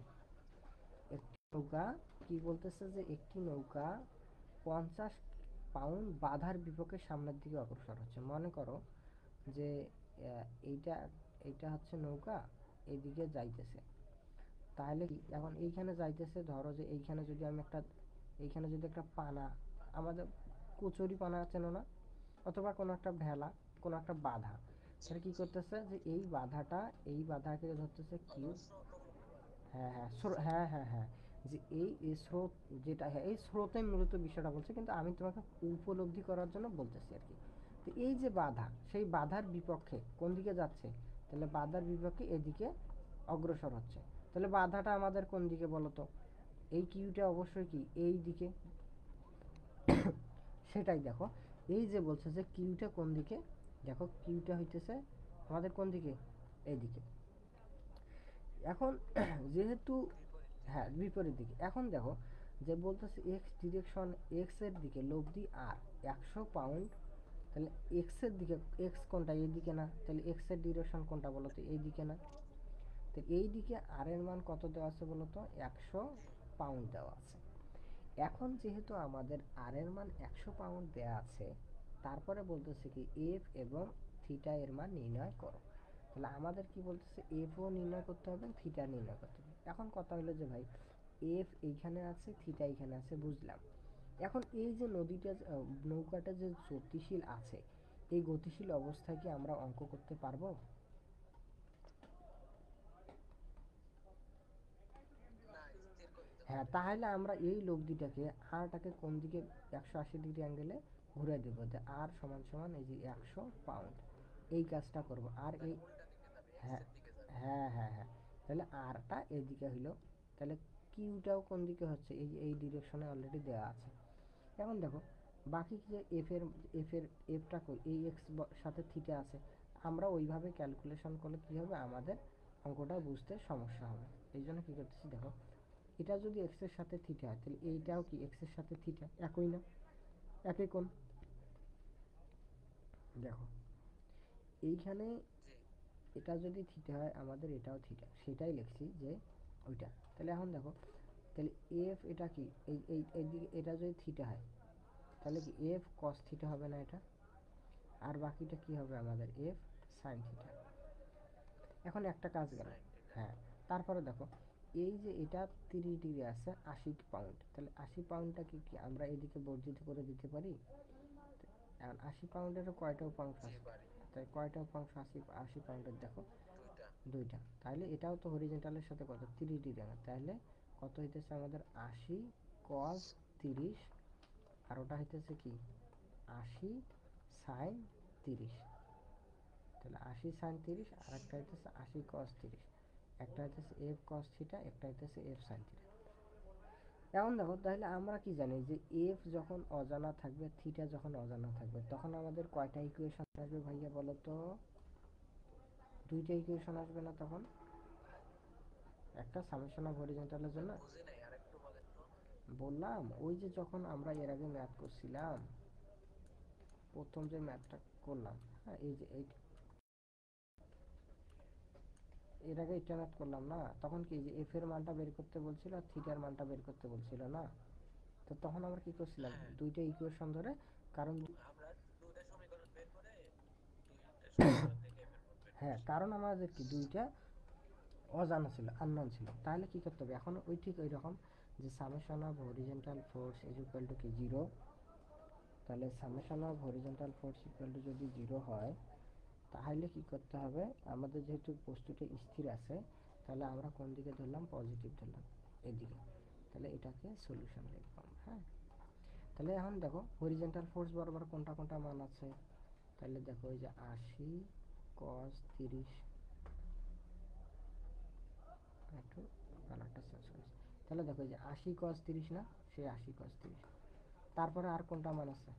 একটি নৌকা, কি বলতেছে যে একটি নৌকা 50 পাউন্ড বাধার বিপক্ষে সামনের দিকে অগ্রসর হচ্ছে। মনে করো যে এইটা এইটা হচ্ছে নৌকা, এইদিকে যাইতেছে, তাহলে কি এখন এইখানে যাইতেছে, ধরো যে এইখানে যদি আমি একটা, এইখানে যদি একটা পানা, আমাদের কচুরি পানা চেনো না, অথবা কোনো একটা ভেলা, কোনো একটা বাধা, জি তাহলে কি জি। করতেছে যে এই বাধাটা, এই বাধাকে ধরতেছে কিউ। স্রোত হ্যাঁ হ্যাঁ হ্যাঁ হ্যাঁ হ্যাঁ, যে এই স্রোত, যেটা হ্যাঁ এই স্রোতে মূলত বিষয়টা বলছে, কিন্তু আমি তোমাকে উপলব্ধি করার জন্য বলতেছি আর কি। তো এই যে বাধা, সেই বাধার বিপক্ষে কোন দিকে যাচ্ছে, তাহলে বাধার বিপক্ষে এদিকে অগ্রসর হচ্ছে। তাহলে বাধাটা আমাদের কোন দিকে বলো তো, এই কিউটা অবশ্যই কি এই দিকে। সেটাই দেখো, এই যে বলছে যে কিউটা কোন দিকে, দেখো কিউটা হইতেছে আমাদের কোন দিকে, এইদিকে। এখন যেহেতু বিপরীত হ্যাঁ দিকে। বিপরীত দিকে, এখন দেখো যে বলতেছে এক্স ডিরেকশন, এক্স এর দিকে লব্ধি আর 100 পাউন্ড, তাহলে এক্স এর দিকে, এক্স কোনটা এইদিকে না, তাহলে এক্স এর ডিরেকশন কোনটা বলো তো, এইদিকে না। তো এই দিকে আর এর মান কত দেওয়া আছে বলো তো, 100 পাউন্ড দেওয়া আছে। এখন যেহেতু আমাদের আর এর মান 100 পাউন্ড দেওয়া আছে, তারপরে বলতেছে কি এফ এবং থিটা এর মান নির্ণয় করো। তাহলে আমাদের কি বলতেছে, এফও নির্ণয় করতে হবে, থিটা নির্ণয় করতে হবে। এখন কথা হলো যে ভাই, এফ এইখানে আছে, থিটা এইখানে আছে, বুঝলাম। এখন এই যে নদীটা নৌকাটা যে গতিশীল আছে, এই গতিশীল অবস্থায় কি আমরা অঙ্ক করতে পারবো? না, স্থির করতে হ্যাঁ, হবে। তাহলে আমরা এই লব্ধিটাকে, আরটাকে কোন দিকে 180 ডিগ্রি অ্যাঙ্গেলে ঘুরে দেবো, যে আর সমান সমান এই যে 100 পাউন্ড, এই কাজটা করব। আর তাহলে এই উল্টা দিকে যাবে, এক্স হ্যাঁ এর দিকে যাবে। হ্যাঁ হ্যাঁ হ্যাঁ, তাহলে আরটা এদিকে হইলো। তাহলে কিউটাও কোন দিকে হচ্ছে, এই যে এই ডিরেকশনে অলরেডি দেওয়া আছে। এখন দেখো বাকি কি, যে এফের এফটা কই, এই এক্স সাথে থিটা আছে, আমরা ওইভাবে ক্যালকুলেশন করলে কি হবে, আমাদের অঙ্কটা বুঝতে সমস্যা হবে। এই জন্য কি করতেছি দেখো, এটা যদি এক্স এর সাথে থিটা হয়, তাহলে এইটাও কি এক্স এর সাথে থিটা, একই না, একই কোণ। দেখো এইখানে জি। এটা যদি থিটা হয়, আমাদের এটাও থিটা, সেটাই লিখছি যে ওইটা। তাহলে এখন দেখো, তাহলে এফ এটা কি, এইদিকে এটা যদি থিটা হয়, তাহলে কি এফ কস থিটা হবে না এটা, আর বাকিটা কি হবে আমাদের এফ সাইন থিটা। এখন একটা কাজ গেল। Sine theta. হ্যাঁ, তারপরে দেখো এই যে এটা 30 ডিগ্রি আছে, 80 পাউন্ড, তাহলে 80 পাউন্ডটা কি কি আমরা এদিকে বর্ধিত করে দিতে পারি? এখন 80 পাউন্ডেরও কয়টা উপাংশ জি আছে, পারি। তাই কয়টা উপাংশ, 80 পাউন্ডের দেখো, দুইটা। দুইটা। তাহলে এটাও তো হরিজেন্টালের সাথে কত, 30 ডিগ্রি, তাহলে কত হইতেছে আমাদের 80 cos 30, আর ওটা হইতেছে কি 80 sin 30। তাহলে 80 sin 30, আর একটা হইতেছে 80 cos 30, একটা হইতেছে এফ কস থিটা, একটা হইতেছে এফ সাইন থিটা। এখন দেখো তাহলে আমরা কি জানি যে এফ যখন অজানা থাকবে, থিটা যখন অজানা থাকবে, তখন আমাদের কয়টা ইকুয়েশন আসবে ভাইয়া বলো তো? দুইটা ইকুয়েশন আসবে না তখন? একটা সামেশন অফ হরিজন্টালের ভাই জন্য, বুঝি নাই, আর একটু বলেন তো। বললাম ওই যে যখন আমরা এর আগে ম্যাথ করছিলাম, প্রথম যে ম্যাথটা করলাম, হ্যাঁ এই যে এই এর আগে এটা ম্যাথ করলাম না, তখন কি যে এফ এর মানটা বের করতে বলছিল আর থিটার মানটা বের করতে বলছিল না? তো তখন আমরা কি করছিলাম, হ্যাঁ, দুইটা ইকুয়েশন ধরে, কারণ আমরা দুইটা সমীকরণ বের করে দুইটা সমীকরণ থেকে এফ এর মান বের হ্যাঁ, করছি। কারণ আমাদের কি দুইটা অজানা ছিল, আননোন ছিল। তাহলে কি করতে হবে এখন, ওই ঠিক ওই রকম, যে summation of horizontal force is equal to কি 0। তাহলে summation of horizontal force equal to যদি 0 হয়, তাহলে কি করতে হবে, আমাদের যেহেতু বস্তুটা স্থির আছে, তাহলে আমরা কোন দিকে ধরলাম, পজিটিভ ধরলাম, এদিকে। তাহলে এটাকে সলিউশন লিখলাম। হ্যাঁ, তাহলে এখন দেখো হরিজন্টাল ফোর্স বরাবর কোনটা কোনটা মান আছে, তাহলে দেখো এই যে 80 cos 30, একটু কালারটা চেঞ্জ করেছি। তাহলে দেখো এই যে 80 cos 30 না, সেই 80 cos 30। তারপরে আর কোনটা মান আছে,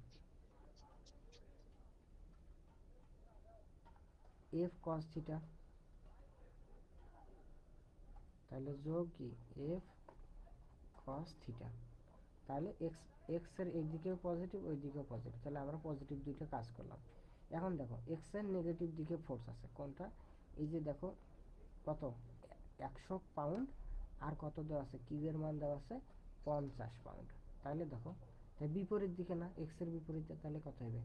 এফ cos থিটা, তাহলে যোগ কি এফ cos থিটা। তাহলে এক্স, এক্স এর একদিকেও পজিটিভ, ওই দিকেও পজিটিভ, তাহলে আমরা পজিটিভ দুইটা কাজ করলাম। এখন দেখো এক্স এর নেগেটিভ দিকে ফোর্স আছে কোনটা, এই যে দেখো কত, 100 পাউন্ড, আর কত দেওয়া আছে, কিউবের মান দেওয়া আছে 50 পাউন্ড। তাহলে দেখো, তাই বিপরীত দিকে না, এক্স এর বিপরীতে, তাহলে কত হবে,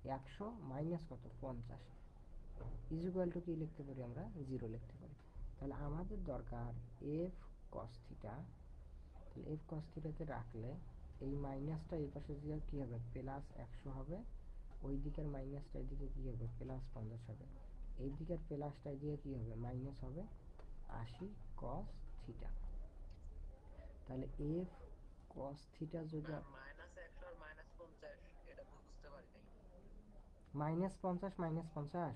100 মাইনাস কত 50, ইজ ইকুয়াল টু কি লিখতে পারি আমরা, 0 লিখতে পারি। তাহলে আমাদের দরকার এফ কস থিটা, তাহলে এফ কস থিটাতে রাখলে এই মাইনাসটা এই পাশে দিয়ে কী হবে প্লাস 100 হবে, ওই দিকের মাইনাসটা এদিকে কী হবে প্লাস 50 হবে, এই দিকের প্লাসটা দিয়ে কী হবে মাইনাস হবে 80 কস থিটা। তাহলে এফ কস থিটা যদি -100 আর -50 এটা বুঝতে পারি নাই। -50 -50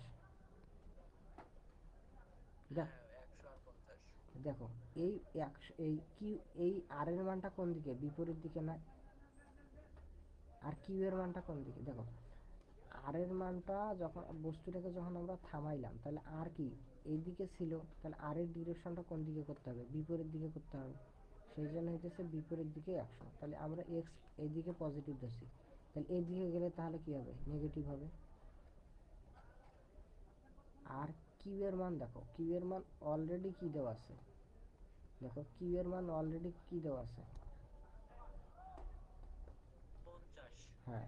দেখ হ্যাঁ 100 আর 50। দেখো এই 100 এই কিউ এই আর এর মানটা কোন দিকে বিপরীত দিকে না, আর কিউ এর মানটা কোন দিকে দেখো, আর এর মানটা যখন বস্তুটাকে যখন আমরা থামাইলাম তাহলে আর কি এই দিকে ছিল, তাহলে আর এর ডিরেকশনটা কোন দিকে করতে হবে বিপরীত দিকে করতে হবে, সেই জন্য হইতেছে বিপরীত দিকে 100। তাহলে আমরা এক্স এইদিকে পজিটিভ ধরছি, তাহলে এই দিকে গেলে তাহলে কি হবে নেগেটিভ হবে। আর কিউ এর মান দেখো, কিউ এর মান অলরেডি কি দেওয়া আছে, দেখো কিউ এর মান অলরেডি কি দেওয়া আছে, 50। হ্যাঁ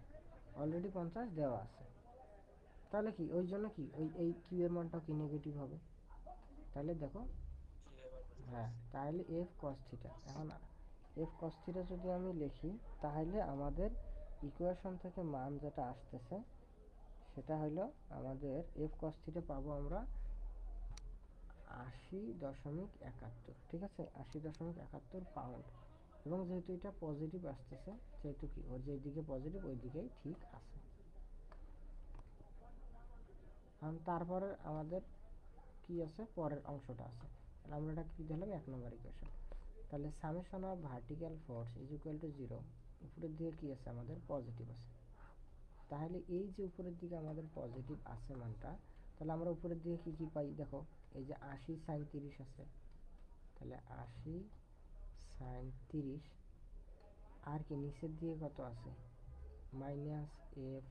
অলরেডি 50 দেওয়া আছে, তাহলে কি ওই জন্য কি ওই এই কিউ এর মানটাও কি নেগেটিভ হবে। তাহলে দেখো জি এবার বুঝতে হ্যাঁ পারছি। তাহলে এফ কস থিটা, এখন এফ কস থিটা যদি আমি লিখি তাহলে আমাদের ইকুয়েশন থেকে মান যেটা আসতেছে সেটা হলো আমাদের এফ কস থিটা পাবো আমরা 80.71, ঠিক আছে 80.71 পাউন্ড, এবং যেহেতু এটা পজিটিভ আসতেছে সেহেতু কি ওর যেদিকে পজিটিভ ওই দিকেই ঠিক আছে। তারপরে আমাদের কি আছে পরের অংশটা আছে, তাহলে আমরা এটা কি দিলাম 1 নম্বর ইকুয়েশন। তাহলে summation of vertical force is equal two 0, উপরের দিকে কি আছে আমাদের পজিটিভ আছে, তাহলে এই যে উপরের দিকে আমাদের পজিটিভ আছে মানটা, তাহলে আমরা উপরের দিকে কি কি পাই দেখো, এই যে 80 sin 30 আছে, তাহলে 80 sin 30, আর কি নিচের দিকে কত আছে মাইনাস এফ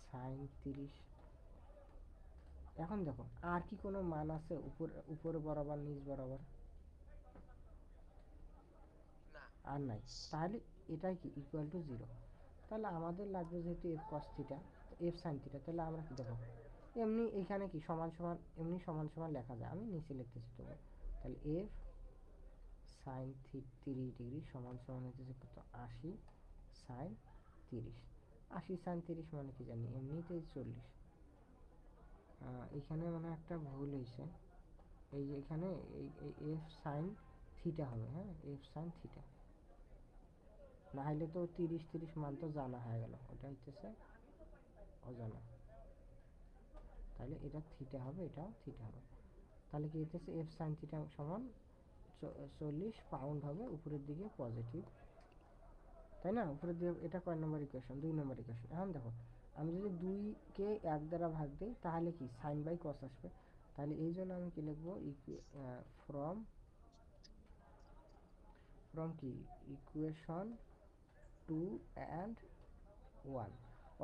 sin 30। এখন দেখো আর কি কোনো মান আছে উপরে বরাবর নিচ বরাবর, না। আর নাই, তাহলে এটাই কি ইকুয়াল টু 0। তাহলে আমাদের লাগবে যেহেতু F cos theta F sine theta, তাহলে আমরা কি দেখো এমনি এখানে কি সমান সমান এমনি সমান সমান লেখা যায়, আমি নিচে লিখতেছি তবু, তাহলে এফ সাইন 30 ডিগ্রি সমান সমান হচ্ছে কত 80 সাইন 30, 80 সাইন 30 মানে কি জানি এমনিতেই 40, এখানে মানে একটা ভুল হয়েছে, এই যে এখানে এই এফ সাইন থিটা হবে, হ্যাঁ এফ সাইন থিটা, না হলে তো 30 মান তো জানা হয়ে গেল, ওটা হইতেছে অজানা, তাহলে এটা থিটা হবে এটাও থিটা হবে, তাহলে কি হইতেছে এফ সাইন থিটা সমান 40 পাউন্ড হবে উপরের দিকে পজিটিভ, তাই না উপরের দিকে। এটা কয় নম্বর ইকুয়েশন 2 নম্বর ইকুয়েশন। এখন দেখো আমি যদি 2 কে 1 দ্বারা ভাগ দিই তাহলে কি সাইন বাই কস আসবে, তাহলে এই জন্য আমি কি লিখবো ফ্রম ফ্রম কি ইকুয়েশন 2 and 1,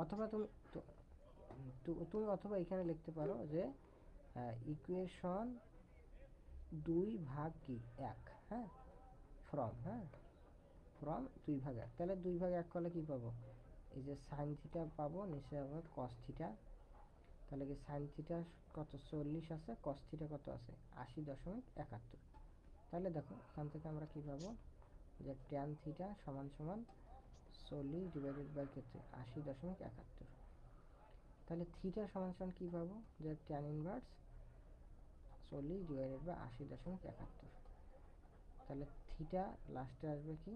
অথবা তুমি তুমি অথবা এখানে লিখতে পারো যে ইকুয়েশন 2/1, হ্যাঁ ফ্রম, হ্যাঁ ফ্রম 2/1, তাহলে 2/1 করলে কি পাবো এই যে সাইন থিটা পাবো, নিচে হবে কস থিটা, তাহলে কি সাইন থিটা কত 40 আছে, কস থিটা কত আছে 80.71, তাহলে দেখো এখান থেকে আমরা কি পাবো যে ট্যান থিটা সমান সমান 40 ডিভাইডেড বাই ক্ষেত্রে 80.71, তাহলে থিটা সমান সমান কি পাবো যে ট্যান ইনভার্স 40 ডিভাইডেড বাই 80.71, তাহলে থিটা লাস্টে আসবে কি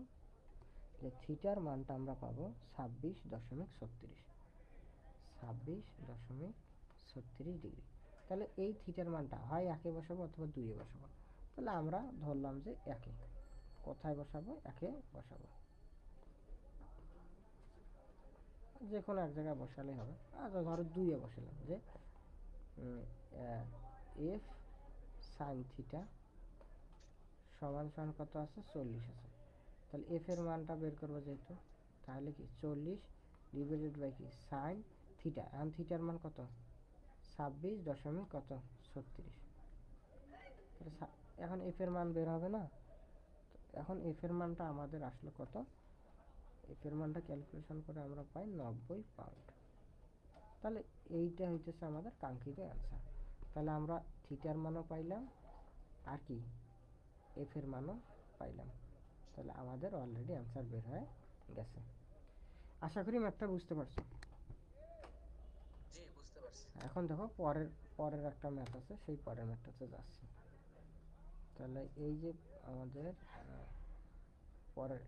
যে থিটার মানটা আমরা পাবো 26.36 ডিগ্রি। তাহলে এই থিটার মানটা হয় একে বসাবো অথবা 2-এ বসাবো, তাহলে আমরা ধরলাম যে একে, কোথায় বসাবো একে বসাবো, যে কোনো এক জায়গায় বসালেই হবে, আচ্ছা ধরো 2-এ বসালাম যে এফ সাইন থিটা সমান সমান কত আছে 40 আছে, তাহলে এফ এর মানটা বের করবো যেহেতু, তাহলে কি 40 ডিভাইডেড বাই কি সাইন থিটা, এখন থিটার মান কত 26 কত 36, এখন এফ এর মান বের হবে না, এখন এফ এর মানটা আমাদের আসলো কত, এফ এর মানটা ক্যালকুলেশন করে আমরা পাই 90 পাউন্ড, তাহলে এইটা হইতেছে আমাদের কাঙ্ক্ষিত অ্যান্সার। তাহলে আমরা থিটার মানও পাইলাম, আর কি এফ এর মানও পাইলাম। তাহলে আমাদের অলরেডি অ্যান্সার বের হয়ে গেছে। আশা করি ম্যাথটা বুঝতে পারছো। জি বুঝতে পারছি। এখন দেখো পরের পরের একটা ম্যাথ আছে, সেই পরের ম্যাথটাতে যাচ্ছি। তাহলে এই যে আমাদের পরের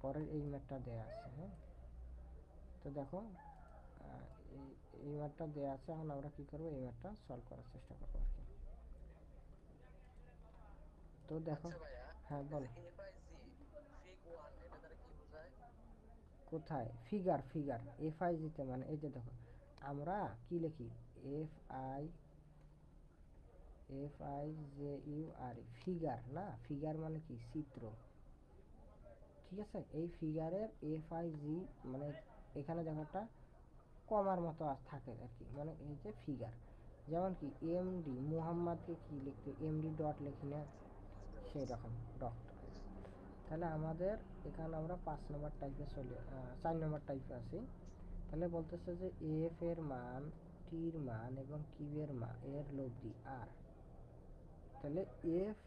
পরের এই ম্যাথটা দেয়া আছে। হ্যাঁ, তো দেখো আহ, এই এই ম্যাথটা দেয়া আছে। এখন আমরা কি করবো, এই ম্যাথটা সলভ করার চেষ্টা করবো আর কি। তো দেখো, আচ্ছা ভাইয়া, হ্যাঁ এই বলো। যে FIG ফিগ 1 এটা দ্বারা কি বোঝায়? কোথায় ফিগার? ফিগার এফ আই জিতে মানে এই যে দেখো আমরা কি লিখি, F I, F I G U R E, figure না, ফিগার মানে কি চিত্র। ঠিক আছে, এই ফিগারের এফ আই জি মানে এখানে দেখো একটা কমার মতো থাকে আর কি, মানে এই যে ফিগার। যেমন কি এমডি মুহাম্মদকে কি লিখতে, এমডি ডট লিখি না, বুঝতে সেই পারছি। রকম ডট। তাহলে আমাদের এখানে আমরা 5 নম্বর টাইপে চলে 4 নম্বর টাইপে আছি। তাহলে বলতেছে যে এফ এর মান, টির মান এবং কিউ এর মান এর লব্ধি আর। তাহলে এফ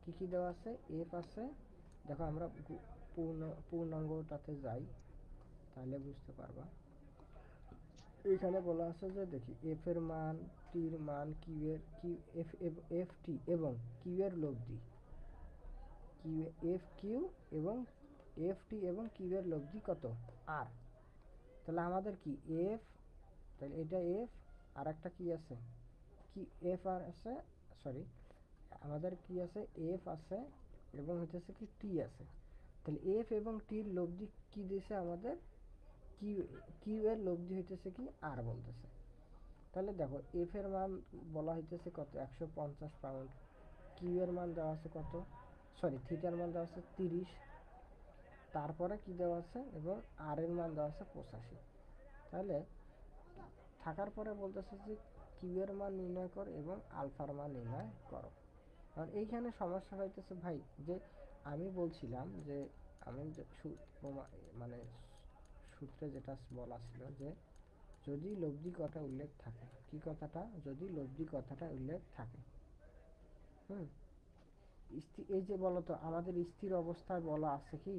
কি কি দেওয়া আছে, এফ আছে দেখো, আমরা পূর্ণাঙ্গটাতে যাই তাহলে বুঝতে পারবা। এখানে বলা আছে যে দেখি এফ এর মান, টির মান, কিউ এর কিউ এফ এফ টি এবং কিউ এর লব্ধি, কিউ এফ কিউ এবং এফ টি এবং কিউ এর লব্ধি কত, আর। তাহলে আমাদের কি এফ, তাহলে এটা এফ, আর একটা কি আছে, কি এফ আর আছে, সরি, আমাদের কি আছে, এফ আছে এবং হচ্ছে কি টি আছে। তাহলে এফ এবং টির লব্ধি কি দিয়েছে আমাদের, কিউ, কিউ এর লব্ধি হইতেছে কি আর বলতেছে। তাহলে দেখো এফ এর মান বলা হইতেছে কত, 150 পাউন্ড। কিউ এর মান দেওয়া আছে কত, সরি থিটার মান দেওয়া আছে 30, তারপরে কি দেওয়া আছে এবং আর এর মান দেওয়া আছে 85। তাহলে থাকার পরে বলতেছে যে কিউ এর মান নির্ণয় কর এবং আলফার মান নির্ণয় করো। কারণ এইখানে সমস্যা হইতেছে ভাই, যে আমি বলছিলাম যে আমি মানে সূত্রে যেটা বলা ছিল যে যদি লব্ধি কথা উল্লেখ থাকে, কি কথাটা, যদি লব্ধি কথাটা উল্লেখ থাকে। হুম, এই যে বলতো আমাদের স্থির অবস্থায় বলা আছে কি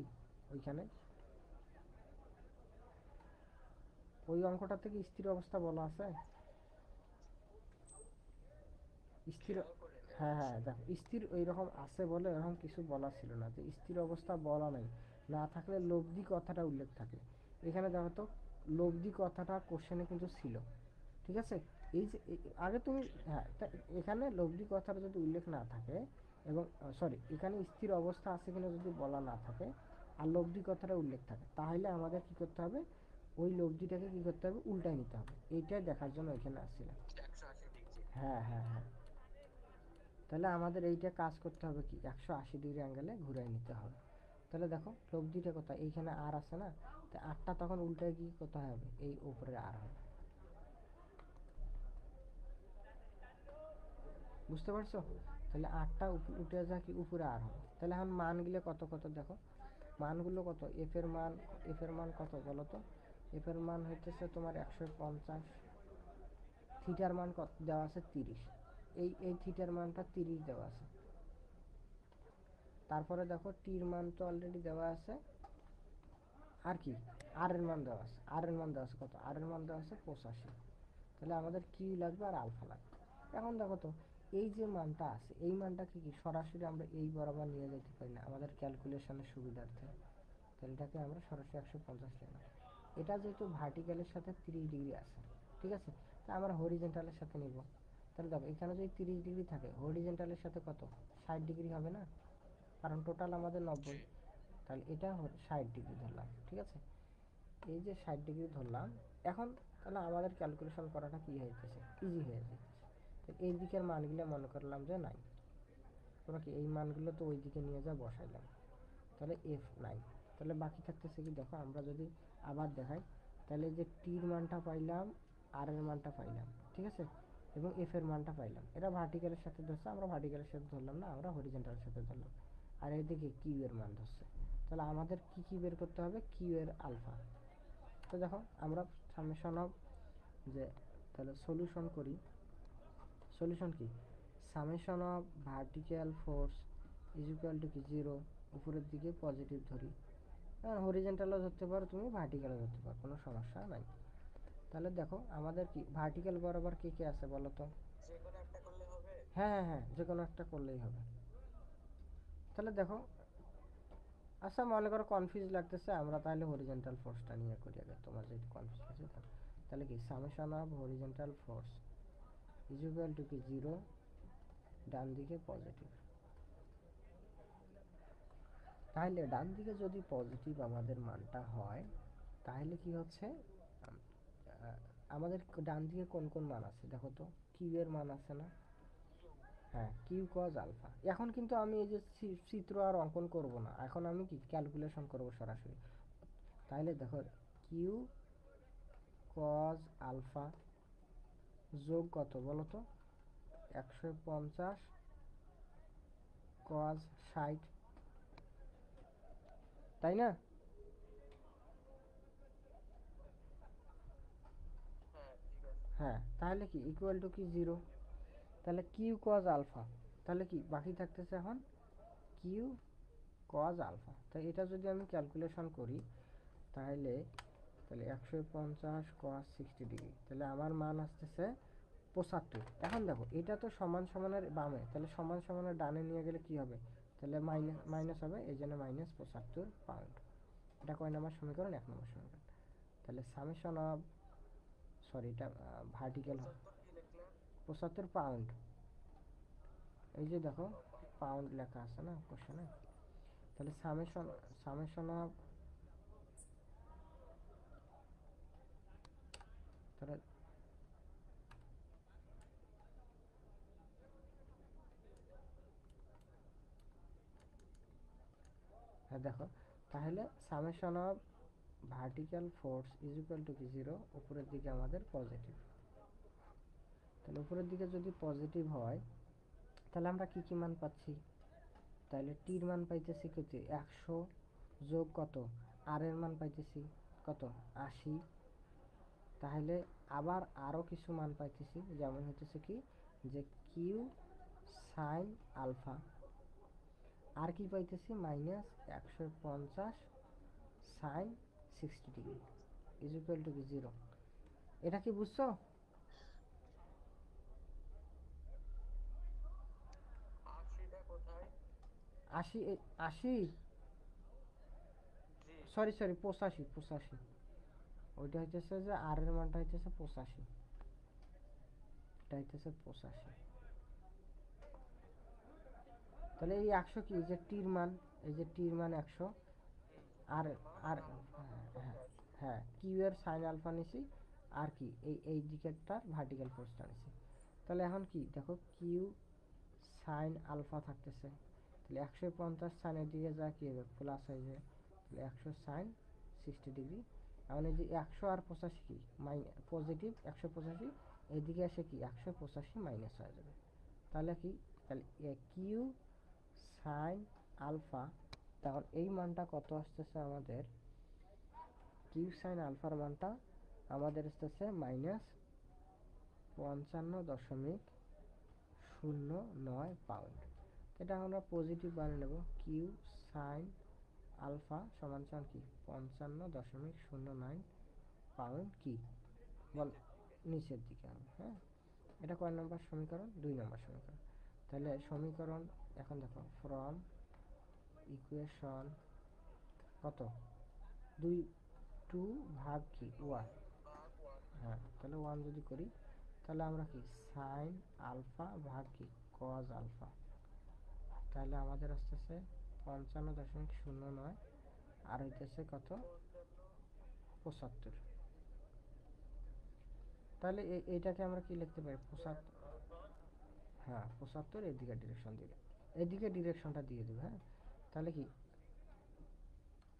ওইখানে, ওই অঙ্কটা থেকে স্থির অবস্থা বলা আছে স্থির। খেয়াল করি নাই হ্যাঁ অবশ্য। হ্যাঁ দেখো স্থির ওইরকম আছে বলে এরকম কিছু বলা ছিল না, যে স্থির অবস্থা বলা নাই, না থাকলে লব্ধি কথাটা উল্লেখ থাকে। এখানে দেখো তো লব্ধি কথাটা কোশ্চেনে কিন্তু ছিল। ঠিক আছে, এই যে আগে তুমি, হ্যাঁ এখানে লব্ধি কথাটা যদি উল্লেখ না থাকে এবং সরি এখানে স্থির অবস্থা আছে কিনা যদি বলা না থাকে আর লব্ধি কথাটা উল্লেখ থাকে, তাহলে আমাদের কি করতে হবে, ওই লব্ধিটাকে কি করতে হবে, উল্টায় নিতে হবে। এইটাই দেখার জন্য এখানে আসছিলাম। 180 ডিগ্রি। হ্যাঁ হ্যাঁ হ্যাঁ, তাহলে আমাদের এইটা কাজ করতে হবে কি 180 ডিগ্রি অ্যাঙ্গেলে ঘুরাই নিতে হবে। তাহলে দেখো লব্ধিটা কোথায়, এইখানে আর আছে না, তো আরটা তখন উল্টায় কি কোথায় হবে, এই উপরে আর হবে। বুঝতে পারছো? তাহলে আটটা উঠে যা কি উপরে আর হবে। তাহলে এখন মানগুলো কত কত দেখো, মানগুলো কত, এফ এর মান, এফ এর মান কত বলো তো, এফ এর মান হইতেছে তোমার 150, থিটার মান কত দেওয়া আছে 30, এই থিটার মানটা 30 দেওয়া আছে। তারপরে দেখো টির মান তো অলরেডি দেওয়া আছে, আর কি আর এর মান দেওয়া আছে, আর এর মান দেওয়া আছে কত, আর এর মান দেওয়া আছে 85। তাহলে আমাদের কি লাগবে, আর আলফা লাগবে। এখন দেখো তো এই যে মানটা আছে এই মানটাকে কি সরাসরি আমরা এই বরাবর নিয়ে যেতে পারি না আমাদের ক্যালকুলেশনের সুবিধার্থে। তাহলে এটাকে আমরা সরাসরি 150 নিলাম। এটা যেহেতু ভার্টিক্যালের সাথে 30 ডিগ্রি আছে, ঠিক আছে, তা আমরা হরিজেন্টালের সাথে নিব। তাহলে দেখো এখানে যদি 30 ডিগ্রি থাকে হরিজেন্টালের সাথে কত, 60 ডিগ্রি হবে না, কারণ টোটাল আমাদের জি 90। তাহলে এটা 60 ডিগ্রি ধরলাম, ঠিক আছে। এই যে 60 ডিগ্রি ধরলাম, এখন তাহলে আমাদের ক্যালকুলেশন করাটা কি হয়ে যাচ্ছে, ইজি হয়ে যাচ্ছে। তো এই দিকের মানগুলো মনে করলাম যে নাই, তোমরা কি এই মানগুলো তো ওই দিকে নিয়ে যা বসাইলাম, তাহলে এফ নাই। তাহলে বাকি থাকতেছে কি দেখো, আমরা যদি আবার দেখাই, তাহলে যে টির মানটা পাইলাম, আর এর মানটা পাইলাম, ঠিক আছে, এবং এফ এর মানটা পাইলাম। এটা ভার্টিক্যালের সাথে ধরছে, আমরা ভার্টিক্যালের সাথে ধরলাম না, আমরা হরিজেন্টালের সাথে ধরলাম। আর এদিকে কিউ এর মান ধরছে। তাহলে আমাদের কি কি বের করতে হবে, কিউ এর আলফা। তো দেখো আমরা সামেশন অফ যে, তাহলে সলিউশন করি, সলিউশন কি, summation of vertical force is equal to কি 0, উপরের দিকে পজিটিভ ধরি। হরিজেন্টালও ধরতে পারো তুমি, ভার্টিক্যালও ধরতে পারো, কোনো সমস্যা নাই। তাহলে দেখো আমাদের কি ভার্টিক্যাল বরাবর কি কি আছে বলো তো? যে কোনো একটা করলে হবে? হ্যাঁ হ্যাঁ হ্যাঁ, যে কোনো একটা করলেই হবে। তাহলে দেখো, আচ্ছা মনে করো কনফিউজ লাগতেছে, আমরা তাহলে হরিজেন্টাল ফোর্সটা নিয়ে করি আগে, তোমার যেহেতু কনফিউজ আছে। তাহলে কি summation of horizontal force is equal to কি 0, ডান দিকে পজিটিভ। তাহলে ডান দিকে যদি পজিটিভ আমাদের মানটা হয়, তাহলে কি হচ্ছে আমাদের ডান দিকে কোন কোন মান আছে দেখো তো। কিউ এর মান আছে না? হ্যাঁ, কিউ কজ আলফা। এখন কিন্তু আমি এই যে চিত্র আর অঙ্কন করব না, এখন আমি কি ক্যালকুলেশন করব সরাসরি। তাহলে দেখো, কিউ কজ আলফা যোগ কত বলো তো? 150 কজ 60, তাই না? হ্যাঁ ঠিক আছে। হ্যাঁ, তাহলে কি ইকুয়াল টু কি 0। তাহলে কিউ কজ আলফা, তাহলে কি বাকি থাকতেছে এখন কিউ কজ আলফা। তাই এটা যদি আমি ক্যালকুলেশন করি, তাহলে তাহলে 150 কজ 60 ডিগ্রি, তাহলে আমার মান আসতেছে 75। এখন দেখো এটা তো সমান সমানের বামে, তাহলে সমান সমানের ডানে নিয়ে গেলে কি হবে? তাহলে মাইনাস মাইনাস হবে, এই জন্য -75 পাউন্ড। এটা কয় নম্বর সমীকরণ? 1 নম্বর সমীকরণ। তাহলে সামেশন অফ, সরি এটা ভার্টিক্যাল, 75 কি লিখলেন? 75 পাউন্ড। এই যে দেখো পাউন্ড লেখা আছে না কোশ্চেনে। তাহলে সামেশন, সামেশন অফ, তাহলে হ্যাঁ দেখো, তাহলে summation of vertical force is equal to কি 0, উপরের দিকে আমাদের পজিটিভ। তাহলে উপরের দিকে যদি পজিটিভ হয়, তাহলে আমরা কি কি মান পাচ্ছি? তাহলে টির মান পাইতেছি কত? 100 যোগ কত? আর এর মান পাইতেছি কত? 80। তাহলে আবার আরও কিছু মান পাইতেছি, যেমন হচ্ছে কি যে কিউ সাইন আলফা, আর কি পাইতেছি -150 sine 60 degree is equal to কি 0। এটা কি বুঝছো? 80টা কোথায়? 80, 80, জি। সরি সরি 85, ওইটা হইতেছে যে আর এর মানটা হইতেছে 85, এটা হইতেছে 85। তাহলে এই 100 কি যে টির মান, এই যে টির মান 100, আর এর মান আর আর আলফা মান কত হ্যাঁ আসবে? হ্যাঁ, কিউ এর সাইন আলফা নিছি, আর কি এই দিকেরটার ভার্টিক্যাল ফোর্সটা নিছি। তাহলে এখন কি দেখো, কিউ সাইন আলফা থাকতেছে, তাহলে 150 সাইনের দিকে যা কি হবে? প্লাস হয়ে যায়, তাহলে 100 সাইন 60 ডিগ্রি। এখন এই যে 100 আর 85 কি পজিটিভ, 185 এদিকে এসে কি 185 মাইনাস হয়ে যাবে। তাহলে কি, তাহলে কিউ সাইন আলফা, তখন এই মানটা কত আসতেছে আমাদের? কিউ সাইন আলফার মানটা আমাদের আসতেছে -55.09 পাউন্ড। এটা আমরা পজিটিভ বানিয়ে নেব, কিউ সাইন আলফা সমান সমান কি 55.09 পাউন্ড কি বল, নিচের দিকে। নিচের দিকে হবে। হ্যাঁ, এটা কয় নম্বর সমীকরণ? 2 নম্বর সমীকরণ। তাহলে সমীকরণ এখন দেখো, ফ্রম ইকুয়েশন কত, 2 ভাগ কি 1। 2/1। হ্যাঁ, তাহলে 1 যদি করি, তাহলে আমরা কি সাইন আলফা ভাগ কি কজ আলফা, তাহলে আমাদের আসতেছে 55.09, আর হইতেছে কত? 55। 75। তাহলে এইটাকে আমরা কি লিখতে পারি? ট্যান 75। আলফা। হ্যাঁ 75, এদিকে ডিরেকশন দিলে, এদিকে ডিরেকশনটা দিয়ে দেবে। হ্যাঁ, তাহলে কি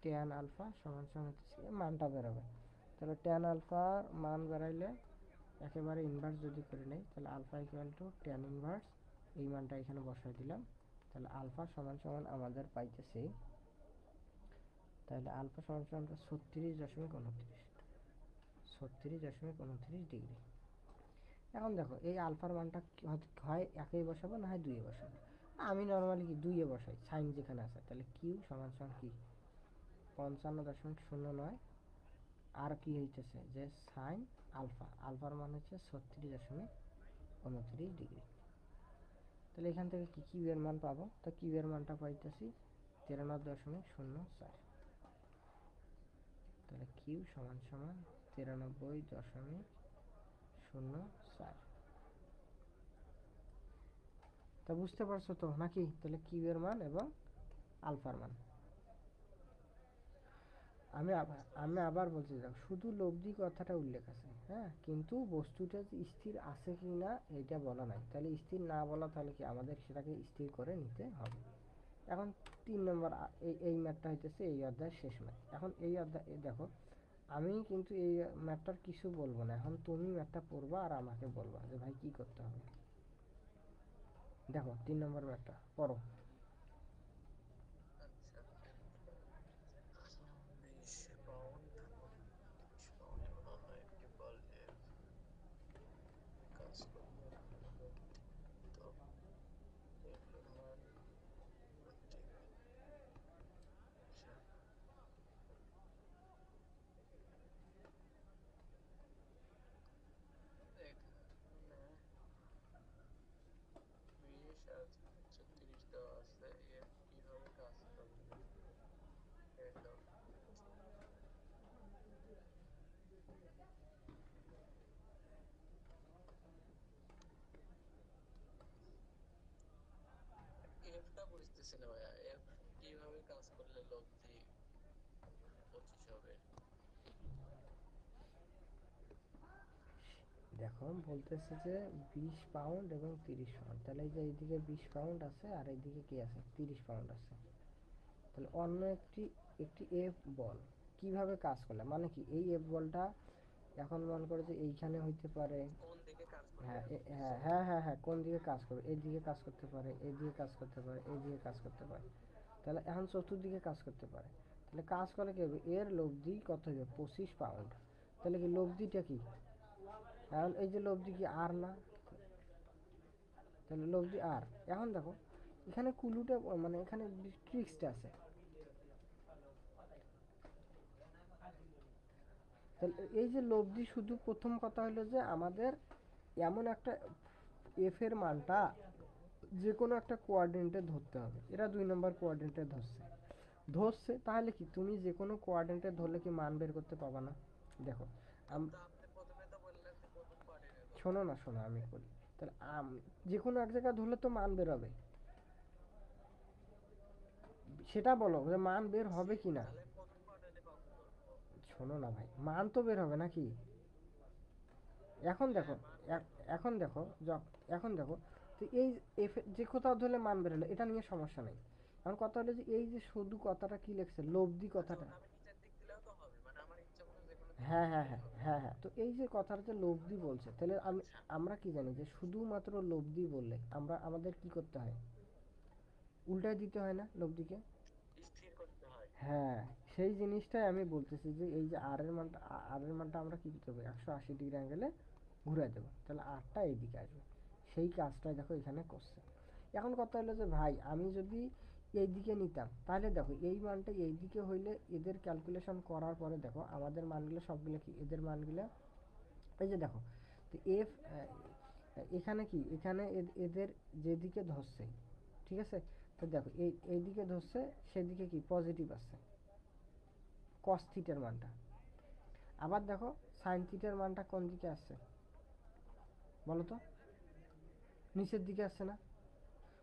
ট্যান আলফা সমান সমান হচ্ছে মানটা বেরোবে। তাহলে ট্যান আলফার মান বেরাইলে একেবারে ইনভার্স যদি করে নেই, তাহলে alpha equal to tan inverse, এই মানটা এখানে বসাই দিলাম। তাহলে আলফা সমান সমান আমাদের পাইতেছি, তাহলে আলফা সমান সমান 36.29, 36.29 ডিগ্রি। এখন দেখো এই আলফার মানটা হয় একেই বসাবো না হয় দুইয়ে বসাবো। আমি নর্মালি কি দুইয়ে বসাই, সাইন যেখানে আছে। তাহলে কিউ সমান সমান কি 55.09, আর কি হইতেছে যে সাইন আলফা, আলফার মান হচ্ছে 36.29 ডিগ্রি। তাহলে এখান থেকে কি কিউয়ের মান পাবো, তো কিউয়ের মানটা পাইতেছি 93.04। তাহলে কিউ সমান সমান 93.04। তা বুঝতে পারছো তো নাকি? তাহলে কিউয়ের মান এবং আলফার মান। আমি আবার বলছি, দেখো শুধু লব্ধি কথাটা উল্লেখ আছে, হ্যাঁ, কিন্তু বস্তুটা যে স্থির আছে কি না এটা বলা নাই। তাহলে স্থির না বলা, তাহলে কি আমাদের সেটাকে স্থির করে নিতে হবে। এখন 3 নম্বর, এই ম্যাথটা হইতেছে এই অধ্যায়ের শেষ ম্যাথ। এখন এই অধ্যায় দেখো, আমি কিন্তু এই ম্যাথটার কিছু বলবো না, এখন তুমি ম্যাথটা পড়বা আর আমাকে বলবা যে ভাই কি করতে হবে। দেখো 3 নম্বর ম্যাথটা পড়ো। আচ্ছা, 20 পাউন্ড, 20 পাউন্ড মনে হয় একটি বলের কাজ করবে। তো এর মান ঠিক, আচ্ছা, এখানে 20 আর 36 দেওয়া আছে, এর কিভাবে কাজ করবে এটা। এফটা বুঝতেছি না ভাইয়া, এফ কিভাবে কাজ করলে লব্ধি 25 হবে? দেখো বলতেছে যে 20 পাউন্ড এবং 30 পাউন্ড, তাহলে এই যে এইদিকে 20 পাউন্ড আছে আর এইদিকে কি আছে 30 পাউন্ড আছে। তাহলে অন্য একটি একটি এফ বল কিভাবে কাজ করলে, মানে কি এই এফ বলটা এখন মনে করো যে এইখানে হইতে পারে। কোন দিকে কাজ করবে হ্যাঁ এটা হ্যাঁ বলতেছে। হ্যাঁ হ্যাঁ হ্যাঁ, কোন দিকে কাজ করবে, এই দিকে কাজ করতে পারে, এই দিকে কাজ করতে পারে, এই দিকে কাজ করতে পারে। তাহলে এখন চতুর্দিকে কাজ করতে পারে। তাহলে কাজ করলে কি হবে, এর লব্ধি কত হবে 25 পাউন্ড। তাহলে কি লব্ধিটা কি, এখন এই যে লব্ধি কি আর না, তাহলে লব্ধি আর। এখন দেখো এখানে কুলুটা মানে এখানে ট্রিক্সটা আছে। তাহলে এই যে লব্ধি, শুধু প্রথম কথা হলো যে আমাদের এমন একটা এফ এর মানটা যে কোনো একটা কোয়াড্রেন্টে ধরতে হবে। এরা 2 নম্বর কোয়াড্রেন্টে ধরছে তাহলে কি তুমি যে কোনো কোয়াড্রেন্টে ধরলে কি মান বের করতে পাবা না? দেখো কিন্তু আপনি প্রথমে তো বললেন যে প্রথম কোয়ার্ডিনেট ধরতে শোনো হবে। না, শোনো আমি বলি। তাহলে যে কোনো এক জায়গায় ধরলে তো মান বের হবে, সেটা বলো যে মান বের হবে কি না। তাহলে প্রথম কোয়ার্ডিনেটে কখন ধরবো? শোনো না ভাই, মান তো বের হবে নাকি? এখন দেখো, হ্যাঁ, মান বের হবে। এখন দেখো, এখন দেখো, তো এই এফ যে কোথাও ধরলে মান বের হলো, এটা নিয়ে সমস্যা নেই। এখন কথা হলো যে এই যে শুধু কথাটা কি লিখছে লব্ধি আচ্ছা, কথাটা। ওটা আমি নিচের দিক দিলেও তো হবে, মানে আমার ইচ্ছা মতো যে কোনো দিক হ্যাঁ দিলেই হ্যাঁ হ্যাঁ হবে। হ্যাঁ হ্যাঁ, তো এই যে কথাটা যে লব্ধি বলছে, তাহলে আচ্ছা, আমরা কি জানি যে শুধুমাত্র লব্ধি বললে আমাদের কি করতে হয়, উল্টায় দিতে হয় না লব্ধিকে। স্থির করতে হয়। হ্যাঁ, সেই জিনিসটাই আমি বলতেছি যে এই যে আর এর মানটা আমরা কি করতে হবে 180 ডিগ্রি অ্যাঙ্গেলে ঘুরে দেবো, তাহলে আরটা এইদিকে আসবে। সেই কাজটাই দেখো এখানে করছে। এখন কথা হলো যে ভাই আমি যদি এই দিকে নিতাম, তাহলে দেখো এই মানটা এই দিকে হইলে এদের ক্যালকুলেশন করার পরে দেখো আমাদের মানগুলো সবগুলো কি এদের মানগুলো, এই যে দেখো, তো এফ এখানে কি এখানে এদের যেদিকে ধরছে, ঠিক আছে, তো দেখো এই দিকে ধরছে, সেদিকে কি পজিটিভ আছে কস থিটার মানটা। আবার দেখো সাইন থিটার মানটা কোন দিকে আসছে বলো তো, নিচের দিকে আসছে না?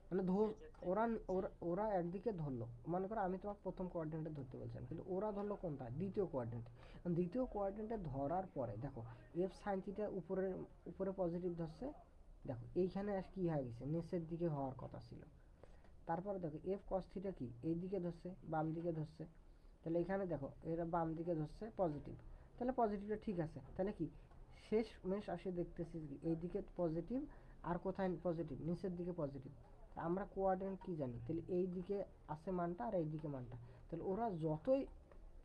মানে নিচের দিকে ওরা আসছে। ওরা ওরা একদিকে ধরলো, মনে করো আমি তোমাকে প্রথম কোয়াড্রেন্টে ধরতে বলছিলাম, কিন্তু ওরা ধরলো কোনটা দ্বিতীয় কোয়াড্রেন্টে। দ্বিতীয় কোয়াড্রেন্টে ধরার পরে দেখো এফ সাইন থিটা উপরে উপরে পজিটিভ ধরছে, দেখো এইখানে কি হয়ে গেছে নিচের দিকে হওয়ার কথা ছিল। তারপরে দেখো এফ কস থিটা কি এই দিকে ধরছে, বাম দিকে ধরছে। তাহলে এখানে দেখো এরা বাম দিকে ধরছে পজিটিভ, তাহলে পজিটিভটা ঠিক আছে। তাহলে কি শেষ মেশ আসে দেখতেছি কি এইদিকে পজিটিভ, আর কোথায় পজিটিভ নিচের দিকে পজিটিভ। আমরা কোয়াড্রেন্ট কি জানি, তাহলে এই দিকে আছে মানটা আর এই দিকে মানটা। তাহলে ওরা যতই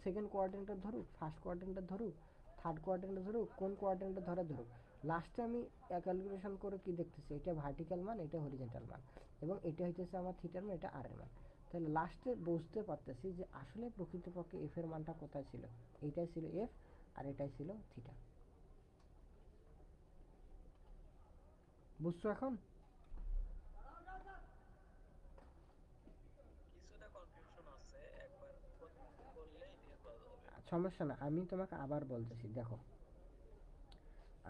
সেকেন্ড কোয়াড্রেন্টে ধরুক, ফার্স্ট কোয়াড্রেন্টে ধরুক, থার্ড কোয়াড্রেন্টে ধরুক, কোন কোয়াড্রেন্টে ধরে ধরুক, লাস্টে আমি ক্যালকুলেশন করে কি দেখতেছি, এটা ভার্টিক্যাল মান, এটা হরিজন্টাল মান, এবং এটা হইতেছে আমার থিটার মান, এটা আর এর মান। তাহলে লাস্টে বুঝতে পারতেছি যে আসলে প্রকৃতপক্ষে এফ এর মানটা কোথায় ছিল, এইটাই ছিল এফ আর এটাই ছিল থিটা। বুঝছো এখন? কিছুটা কনফিউশন আছে, একবার বললেই ক্লিয়ার করা যাবে। সমস্যা না, আমি তোমাকে আবার বলতেছি, দেখো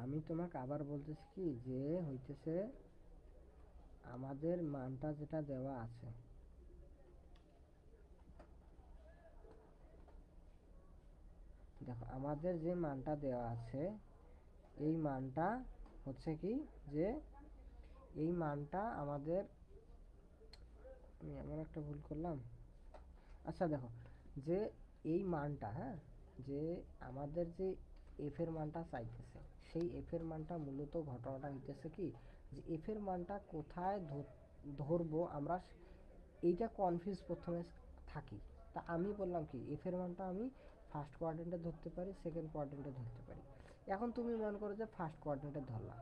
আমি তোমাকে আবার বলতেছি কি যে হইতেছে আমাদের মানটা যেটা দেওয়া আছে, দেখো আমাদের যে মানটা দেওয়া আছে এই মানটা হচ্ছে কি যে এই মানটা আমাদের, আমি এমন একটা ভুল করলাম। আচ্ছা দেখো, যে এই মানটা, হ্যাঁ, যে আমাদের যে এফ এর মানটা চাইতেছে, সেই এফ এর মানটা মূলত ঘটনাটা হইতেছে কি যে এফ এর মানটা কোথায় ধরবো আমরা, এইটা কনফিউজ প্রথমে থাকি। তা আমি বললাম কি এফ এর মানটা আমি ফার্স্ট কোয়াড্রেন্টে ধরতে পারি, সেকেন্ড কোয়াড্রেন্টে ধরতে পারি। এখন তুমি মনে করো যে ফার্স্ট কোয়াড্রেন্টে ধরলাম,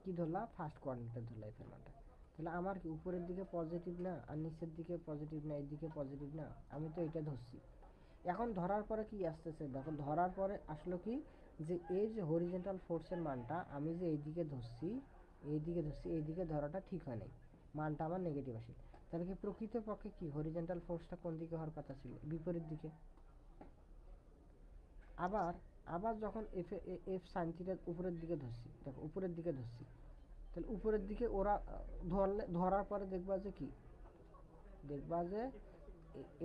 কি ধরলাম, ফার্স্ট কোয়াড্রেন্টে ধরলাম এফ এর মানটা, তাহলে আমার কি উপরের দিকে পজিটিভ না আর নিচের দিকে পজিটিভ না, এইদিকে পজিটিভ না, আমি তো এটা ধরছি। এখন ধরার পরে কি আসতেছে, দেখো ধরার পরে আসলো কি যে এই যে হরিজন্টাল ফোর্সের মানটা আমি যে এইদিকে ধরছি, এইদিকে ধরাটা ঠিক হয় নাই, মানটা আমার নেগেটিভ আসে। তাহলে কি প্রকৃতপক্ষে কি হরিজন্টাল ফোর্সটা কোন দিকে হওয়ার কথা ছিল, বিপরীত দিকে। আবার আবার যখন এফ এফ সাইন থিটা উপরের দিকে ধরছি, দেখো উপরের দিকে ধরছি, তাহলে উপরের দিকে ওরা ধরার পরে দেখবা যে কি, দেখবা যে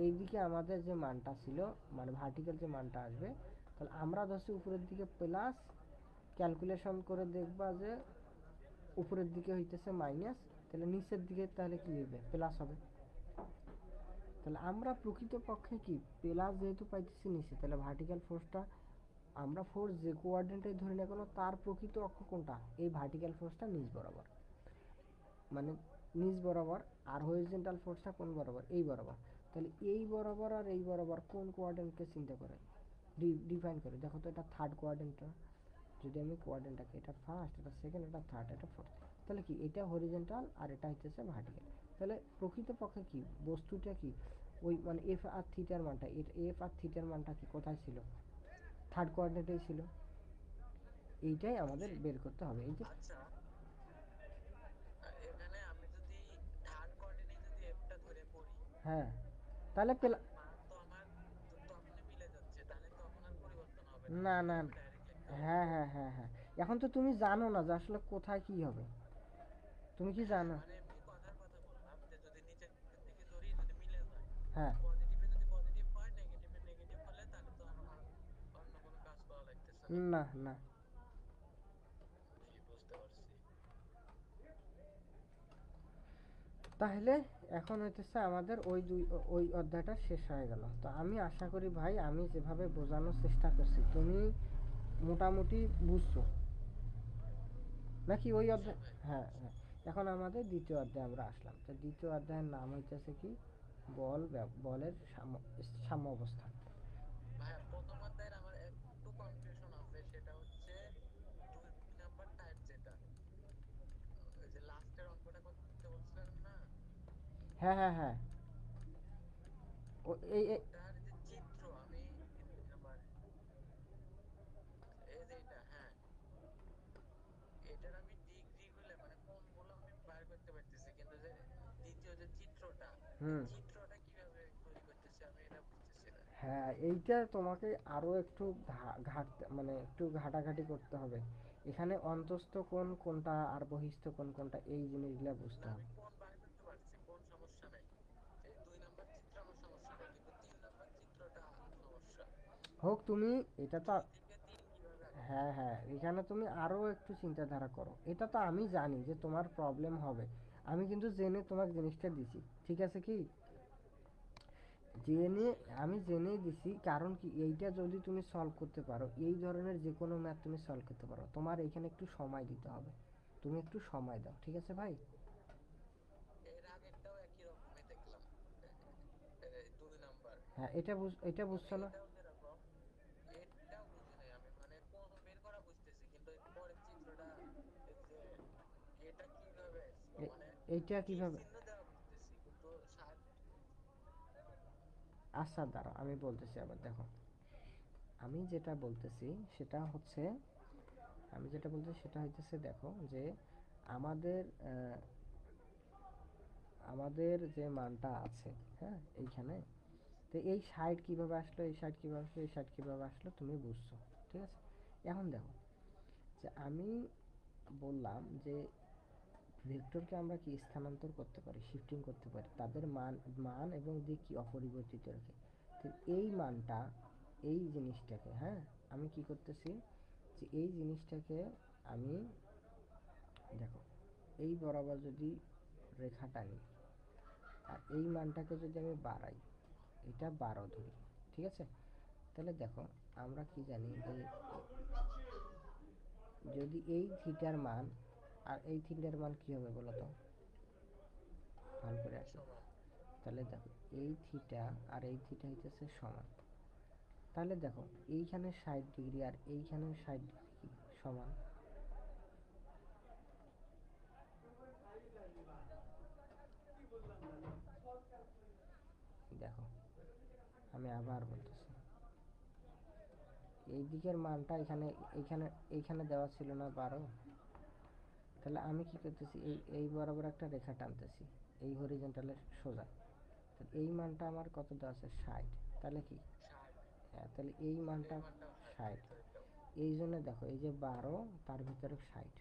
এইদিকে আমাদের যে মানটা ছিল, মানে ভার্টিক্যাল যে মানটা আসবে, তাহলে আমরা ধরছি উপরের দিকে প্লাস, ক্যালকুলেশন করে দেখবা যে উপরের দিকে হইতেছে মাইনাস, তাহলে নিচের দিকে তাহলে কি হবে, প্লাস হবে। তাহলে আমরা প্রকৃতপক্ষে কি প্লাস যেহেতু পাইতেছি নিচে, তাহলে ভার্টিক্যাল ফোর্সটা আমরা ফোর্স যে কোঅর্ডিনেটে ধরি না কেন তার প্রকৃত অক্ষ কোনটা, এই ভার্টিক্যাল ফোর্সটা নিচ বরাবর, মানে নিচ বরাবর, আর হরিজন্টাল ফোর্সটা কোন বরাবর, এই বরাবর। তাহলে এই বরাবর আর এই বরাবর কোন কোয়াড্রেন্টকে চিন্তা করে ডিফাইন করে, দেখো তো এটা থার্ড কোয়াড্রেন্ট। যদি আমি কোয়াড্রেন্টটাকে, এটা ফার্স্ট, এটা সেকেন্ড, এটা থার্ড, এটা ফোর্থ, তাহলে কি এটা হরিজন্টাল আর এটা হইতেছে ভার্টিক্যাল। তাহলে প্রকৃতপক্ষে কি বস্তুটা কি ওই মানে এফ আর থিটার মানটা, এফ আর থিটার মানটা কি কোথায় ছিল, থার্ড কোয়াড্রেন্টেই ছিল। এইটাই আমাদের জি। বের করতে হবে, এই যে। আচ্ছা, এখানে আমি যদি থার্ড কোঅর্ডিনেটে যদি এফটা ধরে পড়ি, হ্যাঁ, তাহলে তাহলে মান তো আমার তখনই মিলে যাচ্ছে, তাহলে তখন আর পরিবর্তন হবে না, না না, ওইভাবে ডাইরেক্ট লিখতে পারবো। হ্যাঁ হ্যাঁ হ্যাঁ হ্যাঁ, এখন তো তুমি জানো না যে আসলে কোথায় কি হবে, তুমি কি হ্যাঁ, জানো? মানে এমনি কথার কথা বললাম যে যদি নিচের দিকে ধরি, যদি মিলে যায়, হ্যাঁ, পজিটিভে যদি পজিটিভ হয়, নেগেটিভে নেগেটিভ হলে, তাহলে তো আমার অন্য কোনো কাজ করা লাগতেছে না। না না, জি, বুঝতে পারছি। তাহলে এখন হইতেছে আমাদের ওই অধ্যায়টা শেষ হয়ে গেল। তো আমি আশা করি ভাই আমি যেভাবে বোঝানোর চেষ্টা করছি তুমি মোটামুটি বুঝছো নাকি ওই জি অধ্যায়? ভাই। হ্যাঁ হ্যাঁ, এখন আমাদের দ্বিতীয় অধ্যায়ে আমরা আসলাম। তো দ্বিতীয় অধ্যায়ের নাম হইতেছে কি, বলের সাম্য অবস্থান। ভাইয়া, প্রথম অধ্যায়ের আমার একটু কনফিউশন আছে, সেটা হচ্ছে 2 নাম্বার টাইপ যেটা, ওই যে লাস্টের অঙ্কটা করতে বলছিলেন না, হ্যাঁ হ্যাঁ হ্যাঁ, ওটার যে চিত্র আমি আমার, এই যে এটা, হ্যাঁ, এটার আমি ডিগ্রি গুলো মানে কোণগুলো আমি বাইর করতে পারতেছি, কিন্তু যে দ্বিতীয় যে চিত্রটা, এই হুম, চিত্রটা কিভাবে তৈরি করতেছি আমি এটা বুঝতেছি না। হ্যাঁ এইটা তোমাকে আরো একটু মানে একটু ঘাটাঘাটি করতে হবে। এখানে অন্তস্থ কোণ কোনটা আর বহিস্থ কোণ কোনটা এই জিনিসগুলো বুঝতে না, হবে। আমি কোণ বার করতে পারছি, কোণ সমস্যা নাই, এই 2 নাম্বার চিত্র আমার সমস্যা নাই, কিন্তু 3 নাম্বার চিত্রটা সমস্যা। হোক তুমি, এটা তো 2 থেকে 3 কিভাবে আঁকবো? হ্যাঁ হ্যাঁ, এখানে তুমি আরো একটু চিন্তাধারা করো, এটা তো আমি জানি যে তোমার প্রবলেম হবে, আমি কিন্তু জেনে তোমাকে জিনিসটা দিছি, ঠিক আছে কি, জেনে, জি ভাই। আমি জেনেই দিছি, কারণ কি এইটা যদি তুমি সলভ করতে পারো এই ধরনের যে কোনো ম্যাথ তুমি সলভ করতে পারো, তোমার এখানে একটু সময় দিতে হবে, তুমি একটু সময় দাও, ঠিক আছে ভাই? এর আগেরটাও একই রকমই দেখলাম, 2 নাম্বার, হ্যাঁ, এটা মানে বুঝছো না? এটাও যেরকম, এটাও বুঝি নাই আমি, মানে কোণ বের করা বুঝতেছি, কিন্তু এর পরের চিত্রটা এইটা তীর কিভাবে? চিহ্ন দেওয়া বুঝতেছি কিন্তু আচ্ছা দাঁড়াও, আমি বলতেছি আবার দেখো। আমি যেটা বলতেছি সেটা হচ্ছে আমি যেটা বলতেছি সেটা হইতেছে দেখো যে আমাদের আমাদের যে মানটা আছে, হ্যাঁ, এইখানে, তো এই সাইড কিভাবে আসলো, এই সাইড কিভাবে আসলো, এই সাইড কিভাবে আসলো, তুমি বুঝছো, ঠিক আছে? এখন দেখো যে আমি বললাম যে ভেক্টরকে আমরা কি স্থানান্তর করতে পারি, শিফটিং করতে পারি, তাদের মান মান এবং দিক কি অপরিবর্তিত রেখে। তো এই মানটা, এই জিনিসটাকে, হ্যাঁ, আমি কি করতেছি যে এই জিনিসটাকে আমি, দেখো, এই বরাবর যদি রেখা টানি আর এই মানটাকে যদি আমি বাড়াই, এটা 12 ধরি, ঠিক আছে? তাহলে দেখো আমরা কি জানি যে যদি এই থিটার মান আর এই থিটার মান কি হবে বলো তো, ভালো করে আসো। সমান। তাহলে দেখো এই থিটা আর এই থিটা হইতেছে সমান। তাহলে দেখো এইখানে 60 ডিগ্রি আর এইখানে 60 ডিগ্রি সমান। দেখো আমি আবার বলতেছি, এই দিকের মানটা এখানে এইখানে এইখানে দেওয়া ছিল না 12, তাহলে আমি কি করতেছি, এই এই বরাবর একটা রেখা টানতেছি এই হরিজন্টালের সোজা। তো এই মানটা আমার কত দেওয়া আছে, 60, তাহলে কি, 60। হ্যাঁ, তাহলে এই এই মানটা মানটাও 60 এর 60। ভিতরেটাও। এই জন্য দেখো এই যে 12 তার ভিতরে 60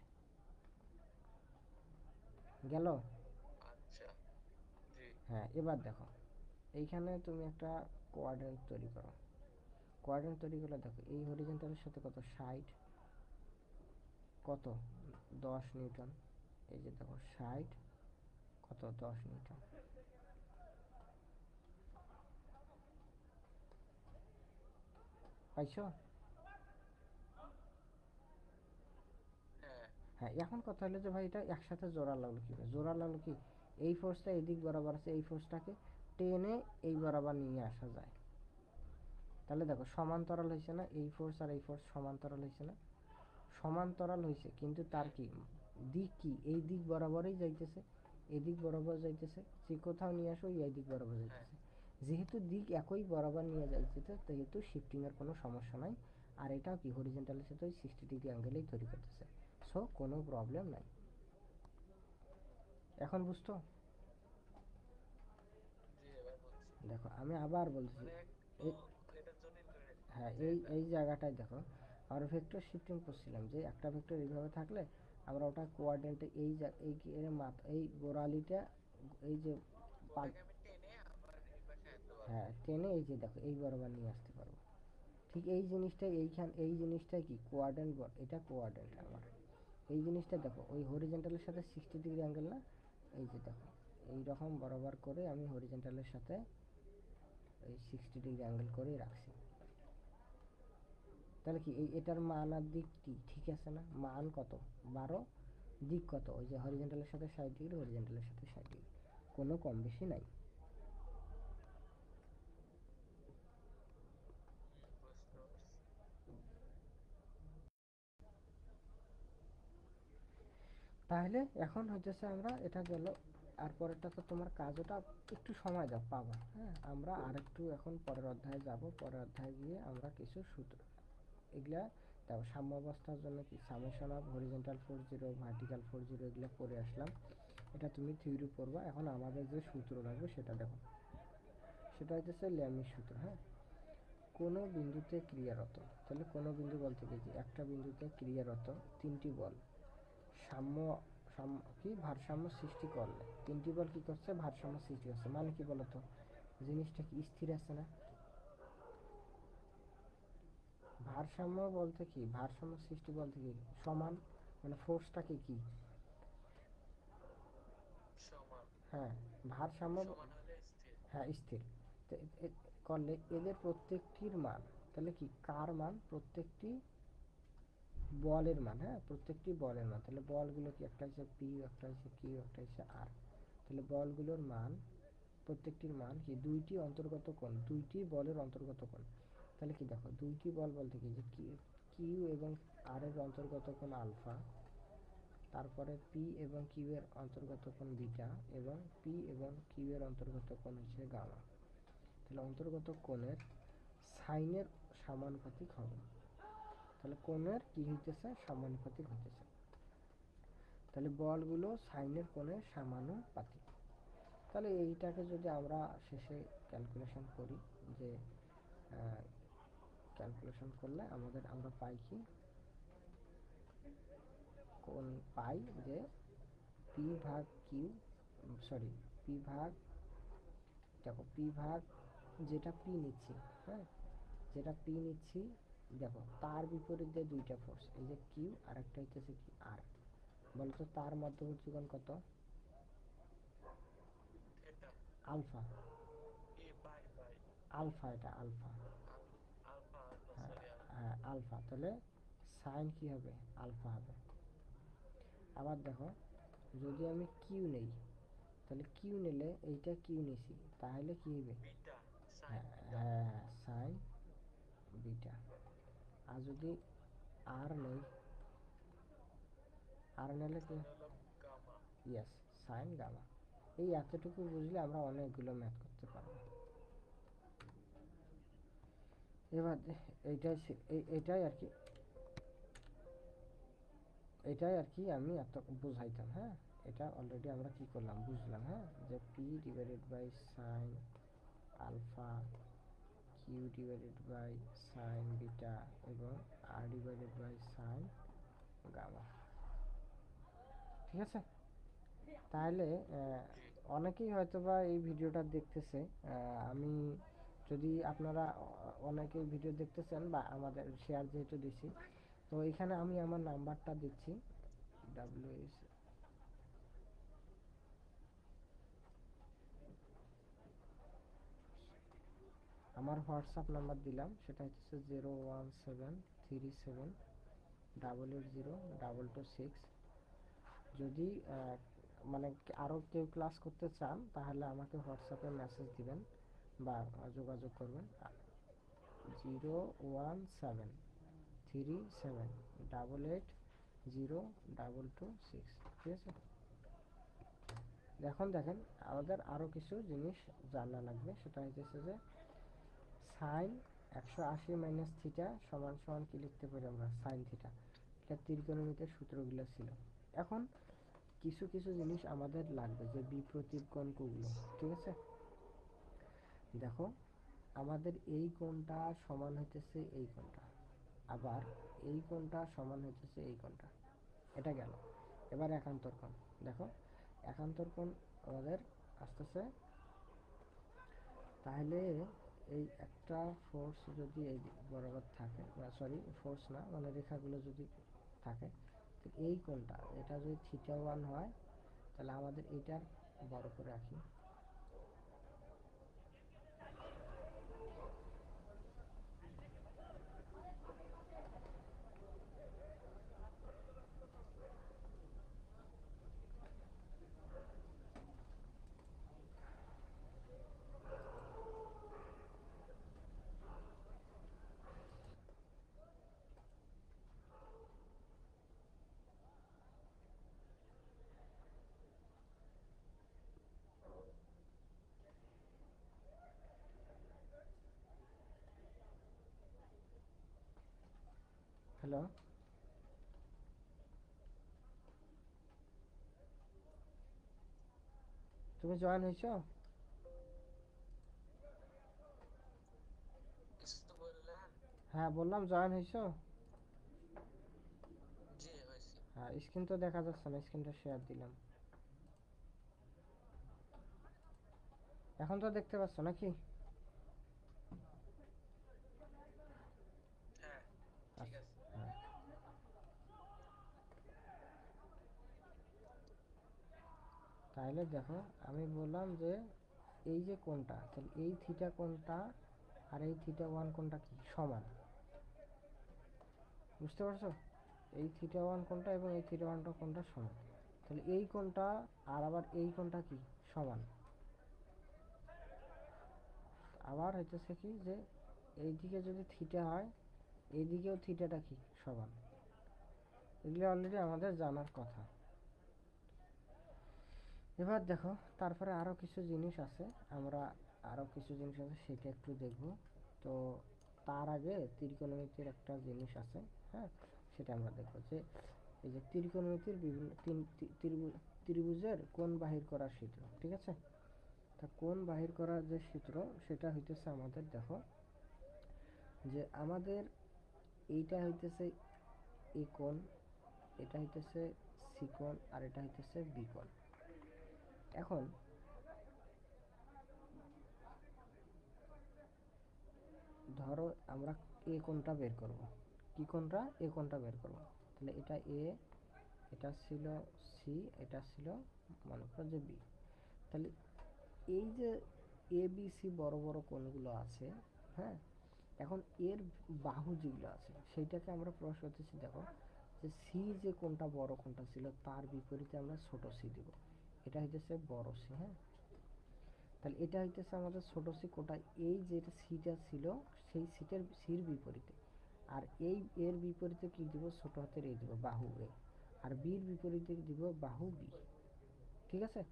গেল। আচ্ছা। জি। হ্যাঁ, এবার দেখো এইখানে তুমি একটা কোয়াড্রেন্ট তৈরি করো। কোয়াড্রেন্ট তৈরি করলে দেখো এই হরিজন্টালের সাথে কত, 60, কত, 10 নিউটন। এই যে দেখো 60, কত, 10 নিউটন। পাইছো? হ্যাঁ। হ্যাঁ, এখন কথা হলো যে ভাই এটা একসাথে জোড়া লাগলো কীভাবে, জোড়া লাগলো কি, এই ফোর্সটা এদিক বরাবর আছে, এই ফোর্সটাকে টেনে এই বরাবর নিয়ে আসা যায়। তাহলে দেখো সমান্তরাল হয়েছে না, এই ফোর্স আর এই ফোর্স সমান্তরাল হয়েছে না, সমান্তরাল হয়েছে, কিন্তু তার হ্যাঁ। কি দিক, কি এই দিক বরাবরই যাইতেছে, এদিক বরাবর যাইতেছে, যে কোথাও নিয়ে আসো এই দিক বরাবর হ্যাঁ। যাইতেছে। যেহেতু দিক একই বরাবর নিয়ে যাইতেছে সেহেতু শিফটিংয়ের কোনো সমস্যা নাই। আর এটাও কি হরিজন্টালের সাথে ওই 60 ডিগ্রি অ্যাঙ্গেলেই তৈরি করতেছে। সো কোনো প্রবলেম নাই। এখন বুঝতো? জি, এবার বুঝছি। দেখো আমি আবার বলছি, মানে একটু এই, এটা জটিল করে হ্যাঁ, দিছে এই এটা। এই জায়গাটায় দেখো আমরা ভেক্টর শিফটিং করছিলাম যে একটা ভেক্টর এইভাবে থাকলে আমরা ওটা কোয়াড্রেন্টে এই এই গোড়ালিটা, এই যে ওটাকে আমি টেনে আবার এই পাশে আনতে পারবো। হ্যাঁ, টেনে এই যে দেখো এই বরাবর নিয়ে আসতে পারবো। ঠিক এই জিনিসটাই এই জিনিসটাই কি কোয়াড্রেন্ট, এটা কোয়াড্রেন্ট আমার। এই জিনিসটা দেখো ওই হরিজন্টালের সাথে 60 ডিগ্রি অ্যাঙ্গেল না, এই যে দেখো এই রকম বরাবর করে আমি হরিজন্টালের সাথে এই 60 ডিগ্রি অ্যাঙ্গেল করেই রাখছি। তাহলে কি এই এটার মান আর দিক কি ঠিক আছে না, মান কত, 12, দিক কত, ওই যে হরিজন্টালের সাথে 60 ডিগ্রি, হরিজন্টালের সাথে 60 ডিগ্রি, কোনো কম বেশি নাই। বুঝতে পারছি। তাহলে এখন হইতেছে আমরা এটা গেল, আর পরেরটা তো তোমার কাজ, ওটা একটু সময় দাও পাবা, হ্যাঁ, আমরা আরেকটু এখন পরের অধ্যায়ে যাব, পরের অধ্যায়ে গিয়ে আমরা কিছু সূত্র এগুলা, দেখো সাম্য অবস্থার জন্য কি summation of horizontal force zero, vertical force zero, এগুলো পড়ে আসলাম, এটা তুমি থিওরি পড়বা। এখন আমাদের যে সূত্র লাগবে সেটা দেখো, সেটা হইতেছে ল্যামির সূত্র, হ্যাঁ। কোনো বিন্দুতে ক্রিয়ারত, তাহলে কোনো বিন্দু বলতে কি যে একটা বিন্দুতে ক্রিয়ারত তিনটি বল সাম্য, কি ভারসাম্য সৃষ্টি করলে, তিনটি বল কি করছে, ভারসাম্য সৃষ্টি করছে, মানে কি বলতো, জিনিসটা কি স্থির আছে না। ভারসাম্য বলতে কি, ভারসাম্য সৃষ্টি বলতে কি, সমান, মানে ফোর্সটাকে কি, সমান। হ্যাঁ, ভারসাম্য, সমান হলে স্থির। হ্যাঁ স্থির। তো করলে এদের প্রত্যেকটির মান, তাহলে কি কার মান, প্রত্যেকটি বলের মান, হ্যাঁ, প্রত্যেকটি বলের মান, তাহলে বলগুলো কি, একটা হচ্ছে পি, একটা হচ্ছে কিউ, একটা হচ্ছে আর, তাহলে বলগুলোর মান, প্রত্যেকটির মান কি, দুইটি অন্তর্গত কোণ, দুইটি বলের অন্তর্গত কোণ। তাহলে কি দেখো দুইটি বল বলতে কি যে কিউ এবং আর এর অন্তর্গত কোণ আলফা, তারপরে পি এবং কিউ এর অন্তর্গত কোণ বিটা এবং পি এবং কিউ এর অন্তর্গত কোণ হচ্ছে গামা। তাহলে অন্তর্গত কোণের সাইনের সমানুপাতিক হবে। তাহলে কোণের কি হইতেছে? সমানুপাতিক হইতেছে। তাহলে বলগুলো সাইনের কোণের সমানুপাতিক। তাহলে এইটাকে যদি আমরা শেষে ক্যালকুলেশন করি, যে ক্যালকুলেশন করলে আমরা পাই কি, কোণ পাই যে পি ভাগ কিউ, সরি পি ভাগ, দেখো পি ভাগ যেটা পি নিচ্ছি, হ্যাঁ যেটা পি নিচ্ছি, দেখো তার বিপরীতে দুইটা ফোর্স, এই যে কিউ আর একটা হইতেছে কি আর। বলতো তার মধ্যবর্তী কোণ কত? এটা আলফা। এ বাই বাই আলফা, এটা আলফা। আলফা আলফা হ্যাঁ, সরি আলফা। হ্যাঁ আলফা। তাহলে সাইন কি হবে? আলফা হবে। আবার দেখো যদি আমি কিউ নেই, তাহলে কিউ নিলে এইটা কিউ নিছি, তাহলে কি হবে? বিটা সাইন হ্যাঁ বিটা হ্যাঁ, সাইন বিটা। আর যদি আর নেই, আর নিলে কি? তাহলে হলো গামা। Yes, sign gamma. এই এতটুকু বুঝলে আমরা অনেকগুলো ম্যাথ করতে পারবো। এবার এইটাই আর কি, আমি এত বুঝাইতাম। হ্যাঁ, এটা অলরেডি আমরা কি করলাম বুঝলাম। হ্যাঁ, যে P divided by sine alpha, Q divided by sine beta এবং R divided by sine gamma. ঠিক আছে? তাহলে জি অনেকেই হয়তো বা এই ভিডিওটা দেখতেছে। আমি যদি আপনারা অনেকেই ভিডিও দেখতেছেন বা আমাদের শেয়ার যেহেতু দিছি, তো এখানে আমি আমার নাম্বারটা দিচ্ছি, ডাব্লিউএস আমার হোয়াটসঅ্যাপ নাম্বার দিলাম, সেটা হচ্ছে 01737880226। যদি মানে আরও কেউ ক্লাস করতে চান তাহলে আমাকে হোয়াটসঅ্যাপে মেসেজ দিবেন বা যোগাযোগ করবেন। 01737880226। ঠিক আছে? এখন দেখেন আমাদের আরও কিছু জিনিস জানা লাগবে, সেটা হচ্ছে যে সাইন 180 মাইনাস থিটা সমান সমান কি লিখতে পারি আমরা? Sine theta. এটা ত্রিকোণমিতির সূত্রগুলো ছিল। এখন কিছু কিছু জিনিস আমাদের লাগবে, যে বিপরীত কোণ কোনগুলো। ঠিক আছে? দেখো আমাদের এই কোণটা সমান হইতেছে এই কোণটা, আবার এই কোণটা সমান হইতেছে এই কোণটা। এটা গেল। এবার একান্তর কোণ দেখো, একান্তর কোণ আমাদের আসতেছে, তাহলে এই একটা ফোর্স যদি এই বরাবর থাকে, সরি ফোর্স না, মানে রেখাগুলো যদি থাকে, তো এই কোণটা এটা যদি θ1 হয়, তাহলে আমাদের এটার বড় করে রাখি। হ্যালো, তুমি জয়েন হয়েছো? কিছু তো বললেন। হ্যাঁ বললাম জয়েন হয়েছো। জি হয়েছি। হ্যাঁ, স্ক্রিন তো দেখা যাচ্ছে না, স্ক্রিনটা শেয়ার দিলাম। এখন তো দেখতে পাচ্ছ নাকি? হ্যাঁ ঠিক আচ্ছা, আছে। হ্যাঁ। তাহলে দেখো আমি বললাম যে এই যে কোণটা, তাহলে এই থিটা কোণটা আর এই θ1 কোণটা কি সমান? বুঝতে পারছো? এই θ1 কোণটা এবং এই θ1 কোণটা সমান। তাহলে এই কোণটা আর আবার এই কোণটা কি সমান? আবার হইতেছে কি যে এইদিকে যদি থিটা হয়, এইদিকেও থিটাটা কি সমান। এগুলো অলরেডি আমাদের জানার কথা। এবার দেখো তারপরে আরও কিছু জিনিস আছে, আমরা আরও কিছু জিনিস আছে সেটা একটু দেখব। তো তার আগে ত্রিকোণমিতির একটা জিনিস আছে, হ্যাঁ, সেটা আমরা দেখব যে এই যে ত্রিকোণমিতির বিভিন্ন ত্রিভুজের কোণ বাহির করার সূত্র, ঠিক আছে। তা কোণ বাহির করার যে সূত্র সেটা হইতেছে আমাদের, দেখো যে আমাদের এইটা হইতেছে এ কোণ, এটা হইতেছে সি কোণ, আর এটা হইতেছে বি কোণ। এখন ধরো আমরা এ কোণটা বের করব, কি কোণটা, এ কোণটা বের করব। তাহলে এটা এ, এটা ছিল সি, এটা ছিল মনে করো যে বি। তাহলে এই যে এ বি সি বড় বড় কোণগুলো আছে, হ্যাঁ, এখন এর বাহু যেগুলো আছে সেইটাকে আমরা প্রকাশ করতেছি। দেখো যে সি যে কোণটা বড় কোণটা ছিল তার বিপরীতে আমরা ছোট সি দিব, এটা হইতেছে বড় সি, হ্যাঁ। তাহলে এটা হইতেছে আমাদের ছোট সি কোটা, এই যেটা সিটা ছিল সেই সিটের সির বিপরীতে। আর এই এর বিপরীতে কি দিব, ছোট হাতের এই দিব বাহু এ, আর বির বিপরীতে দিব বাহু বি, ঠিক আছে।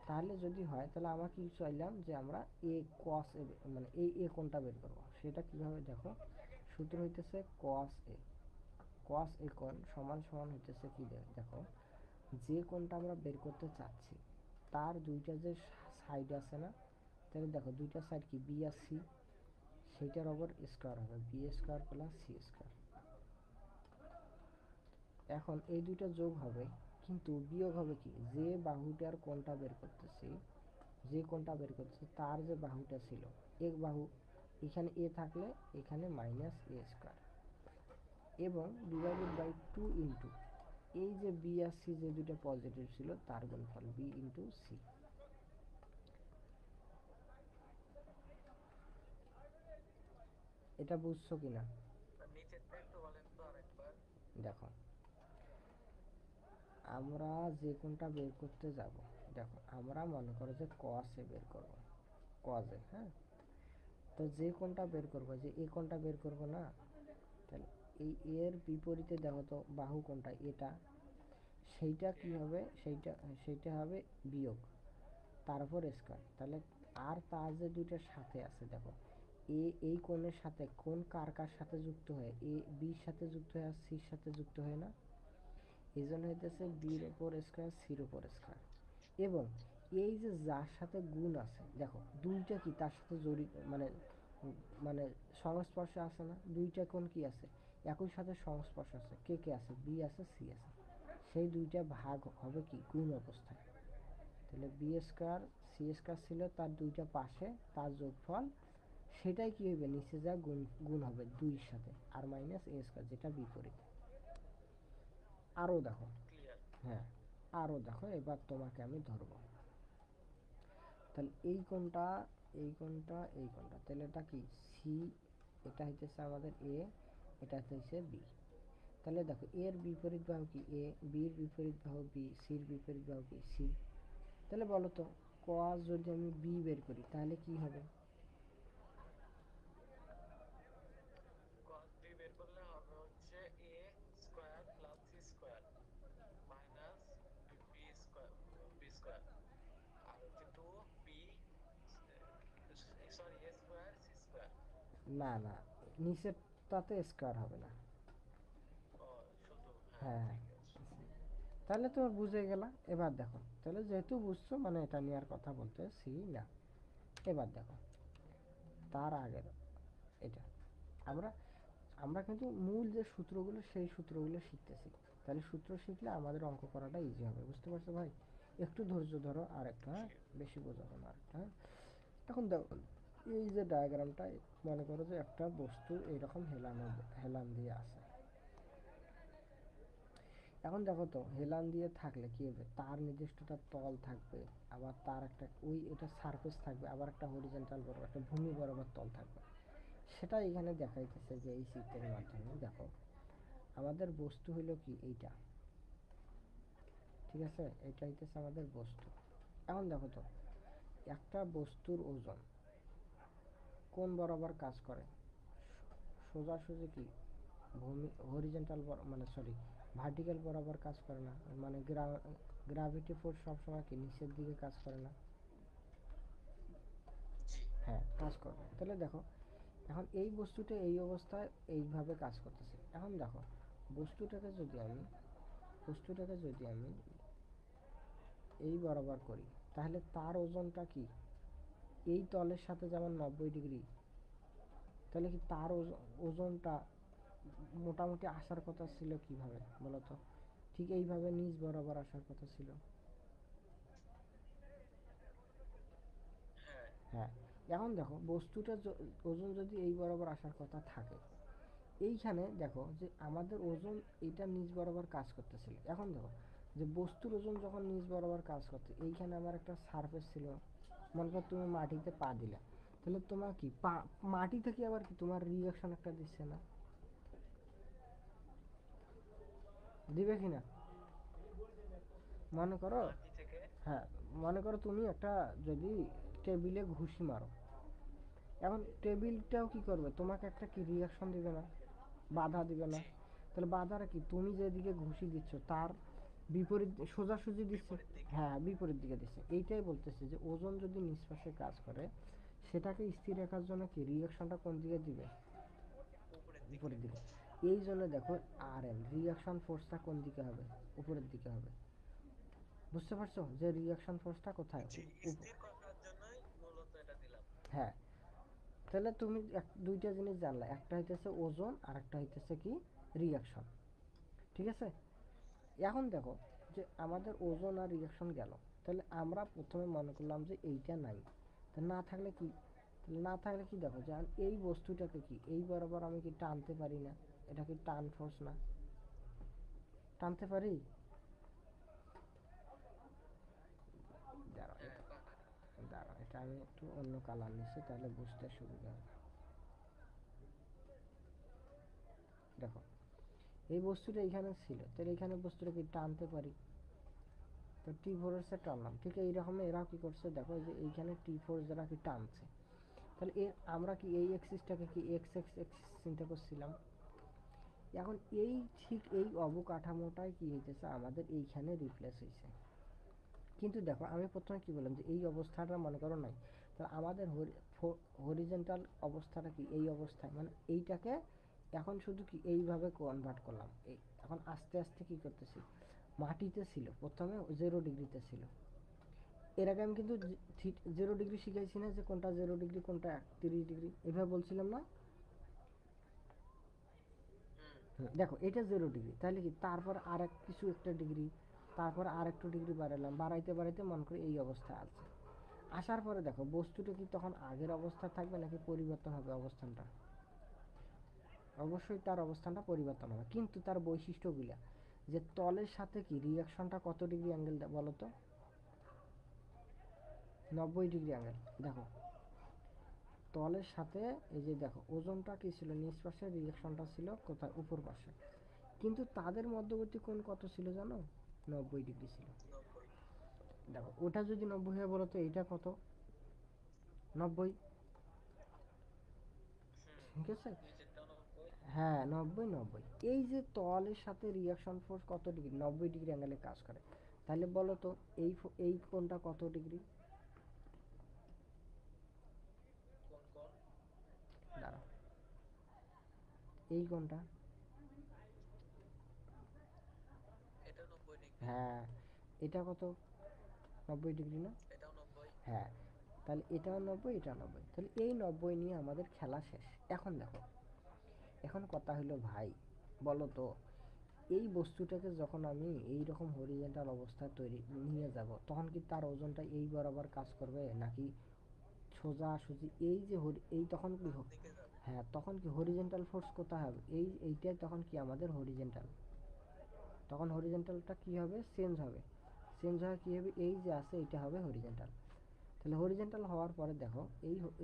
তাহলে যদি হয় তাহলে আমরা কি চাইলাম যে আমরা এ কস এ মানে এই এ কোণটা বের করব, সেটা কিভাবে দেখো, সূত্র হইতেছে কস এ, কস এ কোণ সমান সমান হইতেছে কি, দেখো যে কোণটা আমরা বের করতে চাচ্ছি তার দুইটা যে সাইড আছে না, তাহলে দেখো দুইটা সাইড কি বি আর সি, সেইটার ওপর স্কোয়ার হবে, B square plus C square. এখন এই দুইটা যোগ হবে, কিন্তু বিয়োগ হবে কি, যে বাহুটার কোণটা বের করতেছি, যে কোণটা বের করতেছি তার যে বাহুটা ছিল এক বাহু, এখানে এ থাকলে এখানে মাইনাস এ স্কোয়ার, এবং ডিভাইডেড বাই 2 ইন্টু এই যে বি আর সি যে দুইটা পজিটিভ ছিল তার গুণফল বি ইন্টু সি। এটা বুঝছো কিনা? নিচেরটা একটু বলেন তো আরেকবার। দেখো আমরা যে কোণটা বের করতে যাব, দেখো আমরা মনে করো যে কস এ বের করব, কস এ, হ্যাঁ। তো যে কোণটা বের করবো, যে এই কোণটা বের করব না, তাহলে এই এর বিপরীতে দেখো তো বাহু কোণটা এটা, সেইটা কি হবে, সেইটা সেইটা হবে বিয়োগ, তারপর স্কোয়ার। তাহলে আর তার যে দুইটার সাথে আছে, দেখো এ এই কোণের সাথে কোণ কার কার সাথে যুক্ত হয়, এ বির সাথে যুক্ত হয় আর সির সাথে যুক্ত হয় না, এই জন্য হইতেছে বির ওপর স্কোয়ার সির ওপর স্কোয়ার। এবং এই যে যার সাথে গুণ আছে, দেখো দুইটা কি তার সাথে জড়িত, মানে মানে সংস্পর্শে আছে না, দুইটা কোণ কি আছে একই সাথে সংস্পর্শ আছে, কে কে আছে, বি আছে সি আছে, সেই দুইটা ভাগ হবে কি গুণ অবস্থায়। তাহলে বি স্কোয়ার সি স্কোয়ার ছিল তার দুইটা পাশে তার যোগফল, সেটাই কি হবে নিচে যা গুণ গুণ হবে দুইয়ের সাথে, আর মাইনাস এ স্কোয়ার যেটা বিপরীত। আরও দেখো, ক্লিয়ার। হ্যাঁ আরও দেখো, এবার তোমাকে আমি ধরবো। তাহলে এই কোণটা, এই কোণটা, এই কোণটা, তাহলে এটা কি সি, এটা হইতেছে আমাদের এ, এটা হচ্ছে বি। তাহলে দেখো এর বিপরীত বাহু কি এ, বির বিপরীত বাহু বি, সির বিপরীত বাহু কি সি। তাহলে বলো তো কস যদি আমি বি বের করি তাহলে কি হবে, cos b বের করলে হবে হচ্ছে a square plus c square minus b square, আর হচ্ছে 2b, sorry a square c square. না না, নিচেরটাতে স্কোয়ার হবে না। ও শুধু, হ্যাঁ হ্যাঁ, ঠিক আছে। তাহলে তো বুঝে গেলা। এবার দেখো তাহলে যেহেতু বুঝছো মানে এটা নিয়ে আর কথা বলতেছি না। এবার দেখো তার আগের এটা, আমরা আমরা কিন্তু মূল যে সূত্রগুলো সেই সূত্রগুলো শিখতেছি, তাহলে সূত্র শিখলে আমাদের অঙ্ক করাটা ইজি হবে, বুঝতে পারছো ভাই? একটু ধৈর্য ধরো আর একটা, হ্যাঁ, বেশি বোঝাবো না আর একটা, হ্যাঁ। এখন দেখো এই যে ডায়াগ্রামটা, মনে করো যে একটা বস্তু এইরকম হেলানো, হেলান দিয়ে আছে। এখন দেখো তো হেলান দিয়ে থাকলে কি হবে, তার নির্দিষ্ট একটা তল থাকবে, আবার তার একটা ওই এটা সারফেস থাকবে, আবার একটা হরিজন্টাল বরাবর একটা ভূমি বরাবর তল থাকবে। সেটা এখানে দেখাইতেছে যে এই চিত্রের মাধ্যমে। দেখো আমাদের বস্তু হইলো কি এইটা, ঠিক আছে, এটা হইতেছে আমাদের বস্তু। এখন দেখো তো একটা বস্তুর ওজন কোন বরাবর কাজ করে, সোজাসুজি কি ভূমি হরিজন্টাল মানে সরি ভার্টিক্যাল বরাবর কাজ করে না, মানে গ্র্যাভিটি ফোর্স সবসময় কি নিচের দিকে কাজ করে না? জি। হ্যাঁ, কাজ করবে। তাহলে দেখো এখন এই বস্তুটা এই অবস্থায় এইভাবে কাজ করতেছে। এখন দেখো বস্তুটাকে যদি আমি এই বরাবর করি, তাহলে তার ওজনটা কি এই তলের সাথে যেমন 90 ডিগ্রি, তাহলে কি তার ওজনটা মোটামুটি আসার কথা ছিল কিভাবে বলতো? ঠিক এইভাবে নিচ বরাবর আসার কথা ছিল। হ্যাঁ। হ্যাঁ, এখন দেখো বস্তুটা ওজন যদি এই বরাবর আসার কথা থাকে, এইখানে দেখো যে আমাদের ওজন এটা নিচ বরাবর কাজ করতেছিল। এখন দেখো যে বস্তুর ওজন যখন নিচ বরাবর কাজ করতে, এইখানে আমার একটা সারফেস ছিল, মনে করো তুমি মাটিতে পা দিলে, তাহলে তোমার কি মাটি থেকে আবার কি তোমার রিয়াকশন একটা দিচ্ছে না? দিবে কি না? মনে করো, মাটি থেকে। হ্যাঁ, মনে করো তুমি একটা যদি টেবিলে ঘুষি মারো, এখন টেবিলটাও কি করবে, তোমাকে একটা কি রিয়াকশন দিবে না, বাধা দিবে না? জি। তাহলে বাধাটা কি, তুমি যেদিকে ঘুষি দিচ্ছ তার বিপরীত সোজাসুজি দিচ্ছে? বিপরীত দিকে। হ্যাঁ, বিপরীত দিকে দিচ্ছে। এইটাই বলতেছে যে ওজন যদি নিষ্পাশে কাজ করে, সেটাকে স্থির রাখার জন্য কি রিয়াকশনটা কোন দিকে দিবে? উপরের দিকে। উপরের দিকে। এই জন্য দেখো আর এন রিয়াকশন ফোর্সটা কোন দিকে হবে? উপরের দিকে হবে। বুঝতে পারছো যে রিয়াকশন ফোর্সটা কোথায়? জি, স্থির করার জন্যই মূলত এটা দিলাম। হ্যাঁ, তাহলে তুমি দুইটা জিনিস জানলা, একটা হইতেছে ওজন আর একটা হইতেছে কি রিয়াকশন। ঠিক আছে? এখন দেখো যে আমাদের ওজন আর রিয়াকশন গেল, তাহলে আমরা প্রথমে মনে করলাম যে এইটা নাই। তা না থাকলে কি, না থাকলে কি দেখো যে এই বস্তুটাকে কি এই বরাবর আমি কি টানতে পারি না? এটা কি টান ফোর্স না? টানতে পারি? দাঁড়াও হ্যাঁ, পারি। দাঁড়াও, এটা আমি একটু অন্য কালার নিচ্ছি তাহলে বুঝতে সুবিধা হবে। দেখো এই বস্তুটা এখানে ছিল, তাহলে এখানে বস্তুটা কি টানতে পারি? তো টি ফোর্সে টানলাম, ঠিক এইরকম এরা কি করছে দেখো যে এইখানে টি ফোর্স দ্বারা কি টানছে। তাহলে এর আমরা কি এই এক্সিসটাকে কি এক্স এক্স এক্সিস চিন্তা করছিলাম। এখন এই ঠিক এই অবকাঠামোটাই কি হইতেছে আমাদের এইখানে রিপ্লেস হয়েছে। কিন্তু দেখো আমি প্রথমে কি বললাম যে এই অবস্থাটা মনে করো নাই, তাহলে আমাদের হরিজেন্টাল অবস্থাটা কি এই অবস্থায়, মানে এইটাকে এখন শুধু কি এইভাবে কনভার্ট করলাম। এই এখন আস্তে আস্তে কি করতেছি, মাটিতে ছিল প্রথমে 0 ডিগ্রিতে ছিল। এর আগে আমি কিন্তু 0 ডিগ্রি শিখাইছি না, যে কোনটা 0 ডিগ্রি কোনটা 30 ডিগ্রি, এভাবে বলছিলাম না? দেখো এটা 0 ডিগ্রি, তাহলে কি তারপর আর এক কিছু একটা ডিগ্রি, তারপর আর একটু ডিগ্রি বাড়ালাম, বাড়াইতে বাড়াইতে মনে করি এই অবস্থায় আছে। আসার পরে দেখো বস্তুটা কি তখন আগের অবস্থা থাকবে নাকি পরিবর্তন হবে অবস্থানটা? অবশ্যই তার অবস্থানটা পরিবর্তন হবে, কিন্তু তার বৈশিষ্ট্যগুলা যে তলের সাথে কি রিয়াকশনটা কত ডিগ্রি অ্যাঙ্গেল বলো তো? 90 ডিগ্রি অ্যাঙ্গেল। দেখো তলের সাথে এই যে দেখো ওজনটা কি ছিল নিচ পাশে, রিয়াকশনটা ছিল কোথায়? উপর পাশে। কিন্তু তাদের মধ্যবর্তী কোণ কত ছিল জানো? 90 ডিগ্রি ছিল। 90। দেখো ওটা যদি 90 হয় বলো তো এইটা কত? 90। ঠিক আছে? নিচেরটা 90। হ্যাঁ, 90 90। এই যে তলের সাথে রিয়াকশন ফোর্স কত ডিগ্রি? 90 ডিগ্রি অ্যাঙ্গেলে কাজ করে। তাহলে বলো তো এই কোণটা কত ডিগ্রি? কোন কোন? দাঁড়াও, এই কোণটা। এটা 90 ডিগ্রি। হ্যাঁ, এটা কত? 90 ডিগ্রি না? এটাও 90। হ্যাঁ, তাহলে এটাও 90 এটাও 90, তাহলে এই 90 নিয়ে আমাদের খেলা শেষ। এখন দেখো, এখন কথা হলো ভাই বলো তো এই বস্তুটাকে যখন আমি এই রকম হরিজেন্টাল অবস্থায় তৈরি নিয়ে যাব, তখন কি তার ওজনটা এই বরাবর কাজ করবে নাকি সোজাসুজি এই যে এই তখন কি বাম দিকে যাবে। হ্যাঁ, তখন কি হরিজেন্টাল ফোর্স কোথায় হবে? এইটাই তখন কি আমাদের হরিজেন্টাল। তখন হরিজেন্টালটা কি হবে? চেঞ্জ হবে। চেঞ্জ হয় কি হবে, এই যে আছে এটা হবে হরিজেন্টাল। তাহলে হরিজেন্টাল হওয়ার পরে দেখো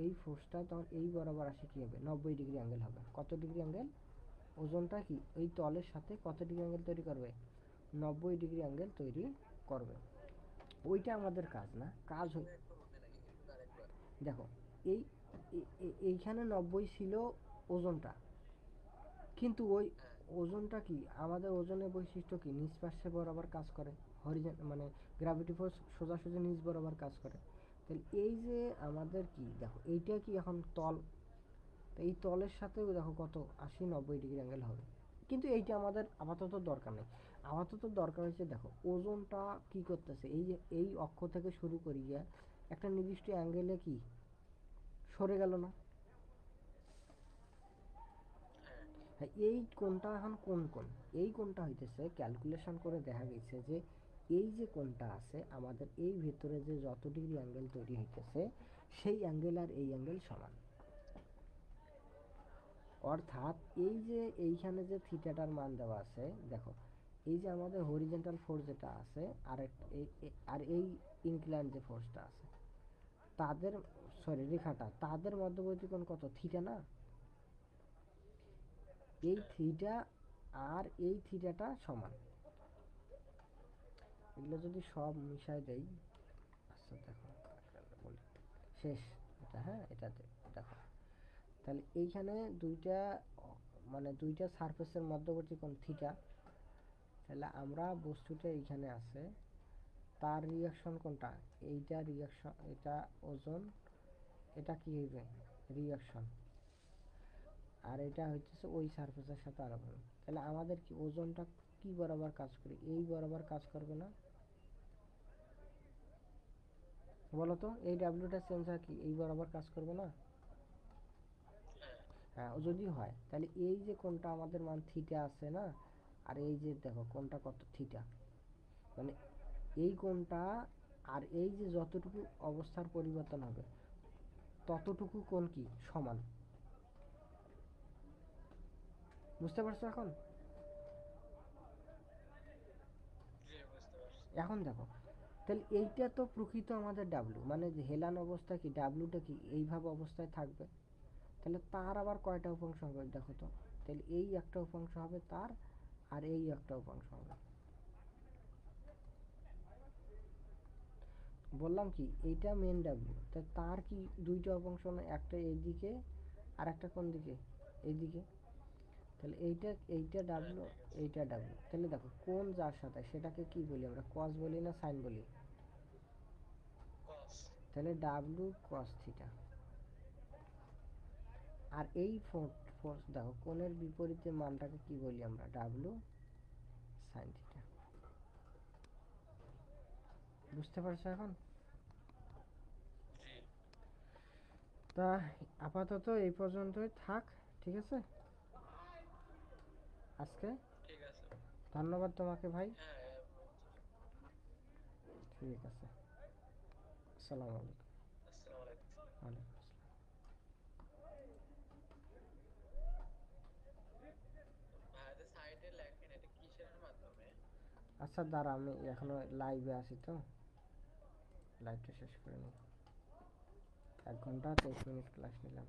এই ফোর্সটা তখন এই বরাবর আসে কি হবে? 90 ডিগ্রি অ্যাঙ্গেল হবে। কত ডিগ্রি অ্যাঙ্গেল? ওজনটা কি এই তলের সাথে কত ডিগ্রি অ্যাঙ্গেল তৈরি করবে? 90 ডিগ্রি অ্যাঙ্গেল তৈরি করবে। ওইটা আমাদের কাজ না, কাজ একটু একটু হবে নাকি, একটু আরেকবার। দেখো এই এইখানে 90 ছিল ওজনটা, কিন্তু ওই হ্যাঁ। ওজনটা কি আমাদের ওজনের বৈশিষ্ট্য কি নিচ পাশে বরাবর কাজ করে। মানে গ্র্যাভিটি ফোর্স সোজাসুজি নিচ বরাবর কাজ করে। তাহলে এই যে আমাদের কি দেখো এইটা কি এখন তল, তো এই তলের সাথেও দেখো কত 80-90 ডিগ্রি অ্যাঙ্গেল হবে, কিন্তু এইটা আমাদের আপাতত দরকার নেই। আপাতত দরকার হচ্ছে দেখো ওজনটা কি করতেছে, এই যে এই অক্ষ থেকে শুরু করিয়া একটা নির্দিষ্ট অ্যাঙ্গেলে কি সরে গেল না। হ্যাঁ হ্যাঁ, এই কোণটা এখন কোন কোণ, এই কোণটা হইতেছে ক্যালকুলেশন করে দেখা গেছে যে এই যে কোণটা আছে আমাদের এই ভেতরে যে যত ডিগ্রি অ্যাঙ্গেল তৈরি হইতেছে সেই অ্যাঙ্গেল আর এই অ্যাঙ্গেল সমান। অর্থাৎ এই যে এইখানে যে থিটাটার মান দেওয়া আছে দেখো, এই যে আমাদের হরিজন্টাল ফোর্স যেটা আছে আর আর এই ইনক্লাইন যে ফোর্সটা আছে তাদের, সরি রেখাটা, তাদের মধ্যবর্তী কোণ কত, থিটা না? এই হ্যাঁ থিটা আর এই থিটাটা সমান। এগুলো যদি সব মিশাই দেই, আচ্ছা দেখো একটা বলি শেষ এটা, হ্যাঁ এটাতে দেখো, তাহলে এইখানে দুইটা মানে দুইটা সারফেসের মধ্যবর্তী কোণ থিটা, তাহলে আমরা বস্তুটা এইখানে আছে তার রিয়াকশন কোনটা, এইটা রিয়াকশন, এটা ওজন, এটা কি হইবে রিয়াকশন, আর এটা হচ্ছে ওই সারফেসের সাথে আলাদা। তাহলে আমাদের কি ওজনটা কি বরাবর কাজ করে, এই বরাবর কাজ করবে না? বলো তো এই ডাব্লিউটা সেন্সার কি এই বরাবর কাজ করবে না? হ্যাঁ হ্যাঁ, ও যদি হয় তাহলে এই যে কোনটা আমাদের মান থিটা আছে না, আর এই যে দেখো কোনটা কত থিটা, মানে এই কোনটা আর এই যে যতটুকু অবস্থার পরিবর্তন হবে ততটুকু কোণ কি সমান। বুঝতে পারছো এখন? জি বুঝতে পারছি। এখন দেখো তাহলে এইটা তো প্রকৃত আমাদের ডাব্লু, মানে যে হেলান অবস্থা কি ডাব্লুটা কি এইভাবে অবস্থায় থাকবে, তাহলে তার আবার কয়টা উপাংশ হবে দেখো তো, তাহলে এই একটা উপাংশ হবে তার, আর এই একটা উপাংশ হবে। বললাম কি এইটা মেন ডাব্লু, তাই তার কি দুইটা উপাংশ না, একটা এইদিকে আর একটা কোন দিকে, এইদিকে। তাহলে এইটা এইটা হ্যাঁ ডাব্লু, ঠিক আছে। এইটা ডাব্লু, তাহলে দেখো কোন যার সাথে সেটাকে কি বলি আমরা, কস বলি না সাইন বলি? কস। তাহলে ডাব্লু কস থিটা। আর এই ফোর্স দেখো কোণের বিপরীতে মানটাকে কি বলি আমরা, ডাব্লু সাইন থিটা। বুঝতে পারছো এখন? জি তা আপাতত এই পর্যন্তই থাক, ঠিক আছে আজকে। ঠিক আছে। ধন্যবাদ তোমাকে ভাই। হ্যাঁ ঠিক আছে, আসসালামু আলাইকুম। আসসালামু আলাইকুম। ওয়ালাইকুম আসসালাম। ভাইদের সাইডে লেখেন এটা কিসের মাধ্যমে? আচ্ছা দাঁড়া, আমি এখনো লাইভে আছি তো, লাইভটা শেষ করে নিই। 1 ঘন্টা 23 মিনিট ক্লাস নিলাম।